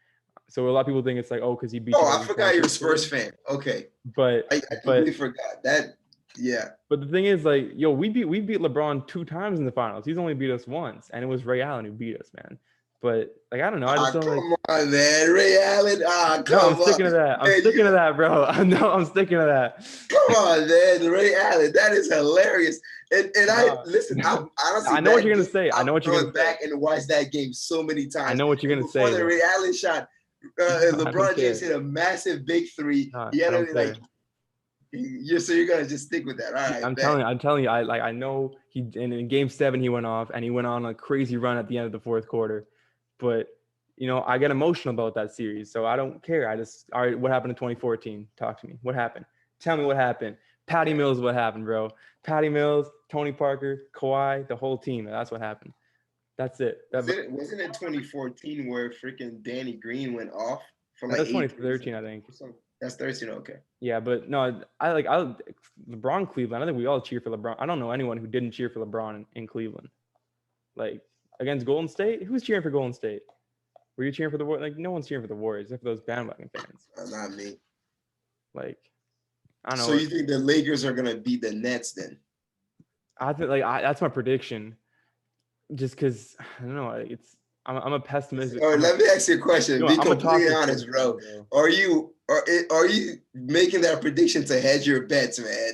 so a lot of people think it's like, oh, because he beat Oh, I 2010, forgot so you're a it's Spurs good. fan. Okay, But I but completely forgot that. Yeah. but the thing is, like, yo, we beat LeBron 2 times in the finals. He's only beat us once, and it was Ray Allen who beat us, man. But like I don't know, I just don't like. Come on, man. Ray Allen. No, I'm Come on. sticking to that. I'm Man, sticking to that, bro. No, I'm sticking to that. come on, man. Ray Allen. That is hilarious. And I No, listen, I honestly I know what that you're gonna game, say. I I've know what you're gone gonna say. back and watched that game so many I times. know what you're And gonna before say, the bro. Ray Allen shot, I don't LeBron James care. hit a massive big three. No, He I had don't to like care. you're gonna just stick with that. All right, bet. I'm telling you, I know he in Game 7 he went off and he went on a crazy run at the end of the fourth quarter, but I get emotional about that series, so I don't care. All right, what happened in 2014? Talk to me. What happened? Tell me what happened. Patty Mills, what happened, bro? Patty Mills, Tony Parker, Kawhi, the whole team. That's what happened. That's it. Wasn't it 2014 where freaking Danny Green went off for No, like that's 8 threes? 2013, I think. That's 13. Okay. Yeah, but no, I LeBron Cleveland. I think we all cheer for LeBron. I don't know anyone who didn't cheer for LeBron in Cleveland. Like against Golden State, who's cheering for Golden State? Were you cheering for the Warriors? Like no one's cheering for the Warriors except for those bandwagon fans. Not me. Like I don't know. So you think the Lakers are gonna beat the Nets then? I think that's my prediction. Just because I don't know, I'm a pessimist. All right, let me ask you a question. Be completely honest, bro. Are you making that prediction to hedge your bets, man?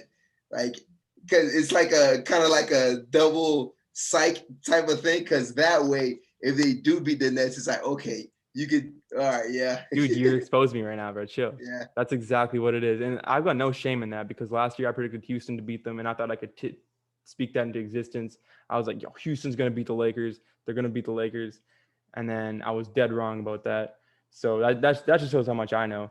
Like, because it's like a kind of like a double psych type of thing. Because that way, if they do beat the Nets, it's like, okay, you could. All right, yeah. Dude, you're exposing me right now, bro. Chill. Yeah. That's exactly what it is, and I've got no shame in that because last year I predicted Houston to beat them, and I thought I could speak that into existence. I was like, yo, Houston's gonna beat the Lakers. They're gonna beat the Lakers. And then I was dead wrong about that. So that just shows how much I know.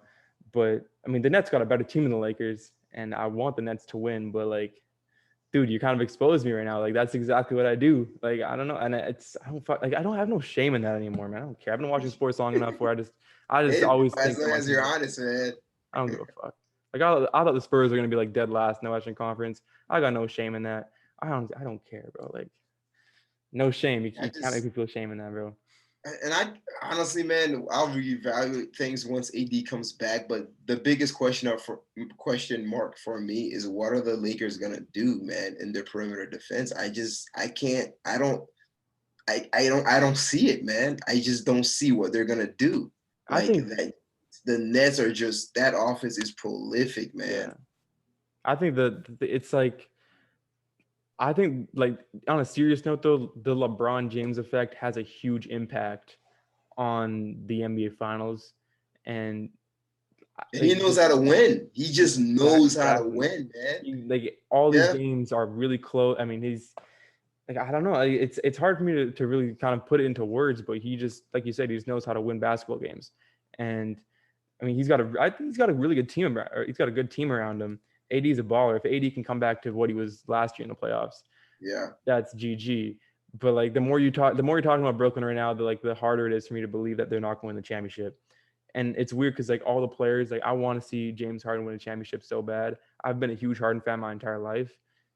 But I mean, the Nets got a better team than the Lakers, and I want the Nets to win. But like, dude, you kind of exposed me right now. Like that's exactly what I do. Like I don't know, and I don't have no shame in that anymore, man. I don't care. I've been watching sports long enough where I just hey, always as think. long as you're honest, man. I don't give a fuck. Like I thought the Spurs were gonna be like dead last in the Western Conference. I got no shame in that. I don't care, bro. Like no shame. You can't make me feel shame in that, bro. And I honestly, man, I'll reevaluate things once AD comes back. But the biggest question mark for me is what are the Lakers gonna do, man, in their perimeter defense? I don't see it, man. I just don't see what they're gonna do. Like, I think that the Nets are just that offense is prolific, man. Yeah. I think that it's like. I think, like, on a serious note, though, the LeBron James effect has a huge impact on the NBA Finals. And he knows how to win. He just knows how to win, man. All these games are really close. I mean, he's like, I don't know. It's hard for me to really kind of put it into words, but he just, like you said, he just knows how to win basketball games. And I mean, I think he's got a really good team. He's got a good team around him. AD's a baller. If AD can come back to what he was last year in the playoffs, that's GG. But like the more you're talking about Brooklyn right now, the harder it is for me to believe that they're not going to win the championship. And it's weird because like all the players, like I want to see James Harden win a championship so bad. I've been a huge Harden fan my entire life,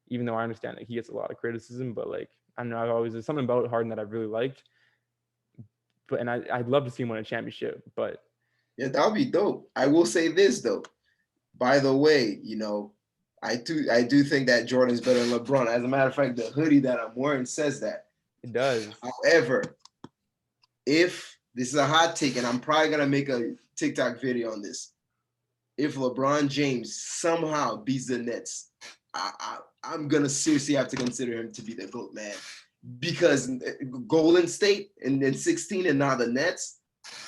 even though I understand that he gets a lot of criticism. But like I don't know, there's something about Harden that I've really liked. But I'd love to see him win a championship. But yeah, that would be dope. I will say this though. By the way, I do think that Jordan's better than LeBron. As a matter of fact, the hoodie that I'm wearing says that. It does. However, if this is a hot take, and I'm probably gonna make a TikTok video on this, if LeBron James somehow beats the Nets, I'm gonna seriously have to consider him to be the GOAT, man. Because Golden State and then 16 and now the Nets.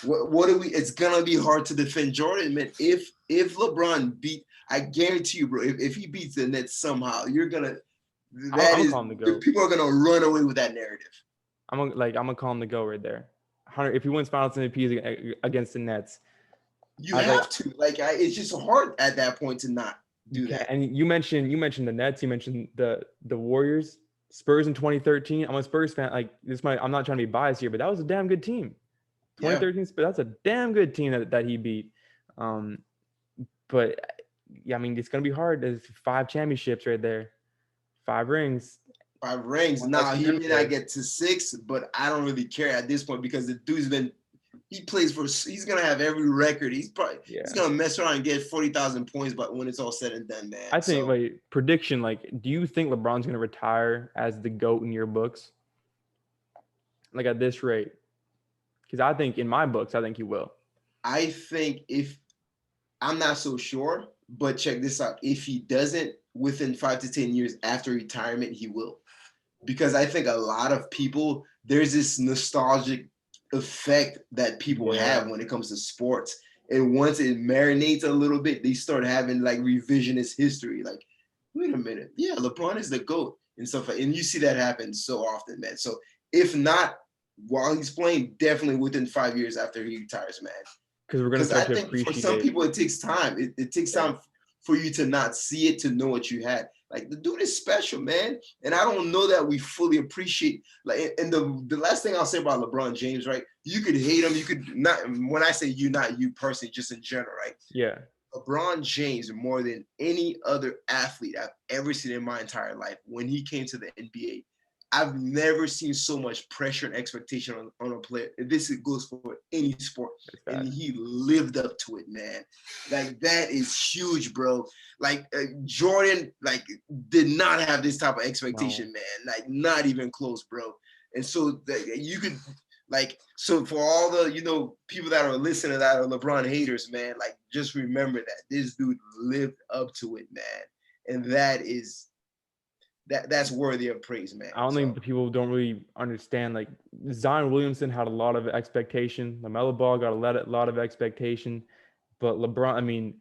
What do we? It's gonna be hard to defend Jordan, man. If LeBron I guarantee you, bro. If he beats the Nets somehow, you're gonna. People are gonna run away with that narrative. I'm gonna call him the GOAT right there. Hunter, if he wins Finals MVP against the Nets, you have to. It's just hard at that point to not do that. And you mentioned the Nets. You mentioned the Warriors, Spurs in 2013. I'm a Spurs fan. I'm not trying to be biased here, but that was a damn good team. 2013, but that's a damn good team that he beat. But yeah, I mean, it's gonna be hard. There's 5 championships right there, 5 rings. 5 rings. Now he may not get to 6, but I don't really care at this point because the dude's he's gonna have every record. He's gonna mess around and get 40,000 points, but when it's all said and done, man. I think prediction. Do you think LeBron's gonna retire as the GOAT in your books? Like at this rate? Because I think in my books, I think he will. I think I'm not so sure, but check this out. If he doesn't within 5 to 10 years after retirement, he will. Because I think a lot of people, there's this nostalgic effect that people have when it comes to sports. And once it marinates a little bit, they start having revisionist history. Like, wait a minute. Yeah, LeBron is the GOAT and stuff. And you see that happen so often, man. So if not, while he's playing, definitely within 5 years after he retires, man. Because we're gonna start to appreciate. For some people, it takes time. It takes time for you to not see it, to know what you had. Like the dude is special, man. And I don't know that we fully appreciate. And the last thing I'll say about LeBron James, right? You could hate him. You could not. When I say you, not you personally, just in general, right? Yeah. LeBron James, more than any other athlete I've ever seen in my entire life, when he came to the NBA, I've never seen so much pressure and expectation on a player. This goes for any sport. And he lived up to it, man. Like, that is huge, bro. Like, Jordan, like, did not have this type of expectation, man. Like, not even close, bro. And so you could, like, so for all the, people that are listening that are LeBron haters, man, like, just remember that this dude lived up to it, man. And that's worthy of praise, man. I don't think people don't really understand. Like, Zion Williamson had a lot of expectation. LaMelo Ball got a lot of expectation, but LeBron, I mean,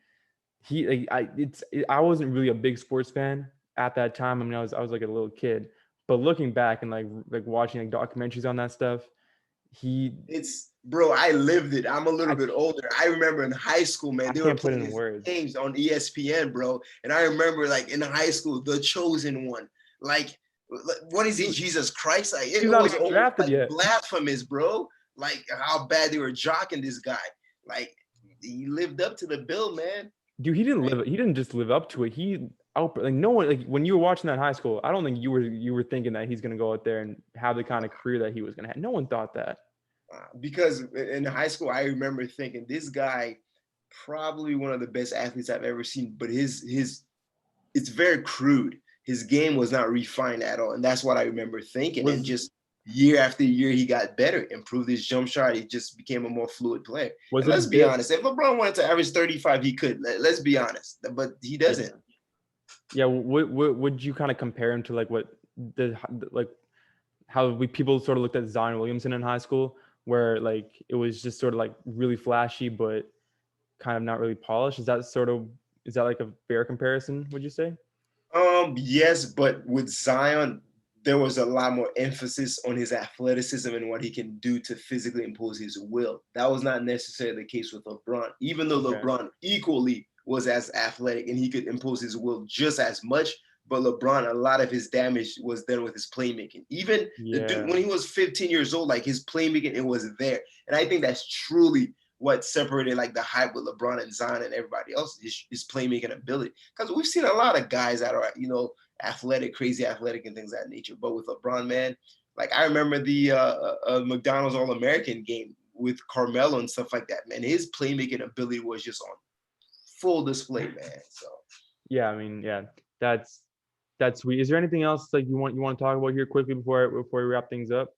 I wasn't really a big sports fan at that time. I mean, I was like a little kid, but looking back and like watching like documentaries on that stuff, bro, I lived it. I'm a little bit older. I remember in high school, man, they were playing games on ESPN, bro. And I remember, like, in high school, The Chosen One. Like, what is he, Jesus Christ? Like, it was drafted yet. Blasphemous, bro. Like, how bad they were jocking this guy. Like, he lived up to the bill, man. Dude, he didn't just live up to it. No one, like, when you were watching that in high school, I don't think you were thinking that he's gonna go out there and have the kind of career that he was gonna have. No one thought that. Because in high school, I remember thinking, this guy probably one of the best athletes I've ever seen, but it's very crude. His game was not refined at all. And that's what I remember thinking. And just year after year, he got better, improved his jump shot. He just became a more fluid player. Let's be honest. If LeBron wanted to average 35, he could. Let's be honest. But he doesn't. Yeah. Would you kind of compare him to how people sort of looked at Zion Williamson in high school, where like it was just sort of like really flashy, but kind of not really polished? Is that like a fair comparison, would you say? Yes, but with Zion, there was a lot more emphasis on his athleticism and what he can do to physically impose his will. That was not necessarily the case with LeBron, even though LeBron equally was as athletic and he could impose his will just as much. But LeBron, a lot of his damage was done with his playmaking. Even when he was 15 years old, like, his playmaking, it was there. And I think that's truly what separated, like, the hype with LeBron and Zion and everybody else, is playmaking ability. Because we've seen a lot of guys that are, athletic, crazy athletic and things of that nature. But with LeBron, man, like, I remember the McDonald's All-American game with Carmelo and stuff like that, man. His playmaking ability was just on full display, man. So yeah, I mean, yeah, that's sweet. Is there anything else like you want to talk about here quickly before we wrap things up?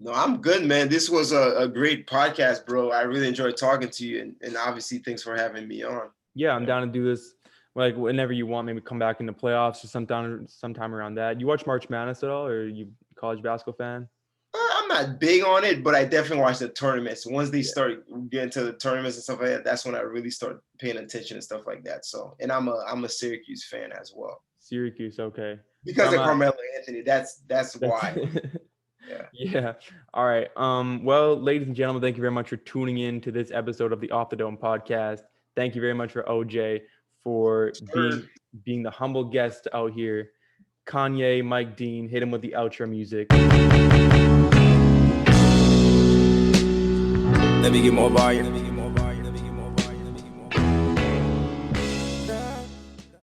No, I'm good, man. This was a great podcast, bro. I really enjoyed talking to you, and obviously, thanks for having me on. Yeah, I'm down to do this, like, whenever you want. Maybe come back in the playoffs or sometime around that. You watch March Madness at all, or are you a college basketball fan? I'm not big on it, but I definitely watch the tournaments. Once they start getting to the tournaments and stuff like that, that's when I really start paying attention and stuff like that. So, and I'm a Syracuse fan as well. Syracuse, okay. Because of Carmelo Anthony, that's why. Yeah. All right. Well, ladies and gentlemen, thank you very much for tuning in to this episode of the Off the Dome podcast. Thank you very much for OJ for being the humble guest out here. Kanye, Mike Dean, hit him with the outro music. Let me get more volume.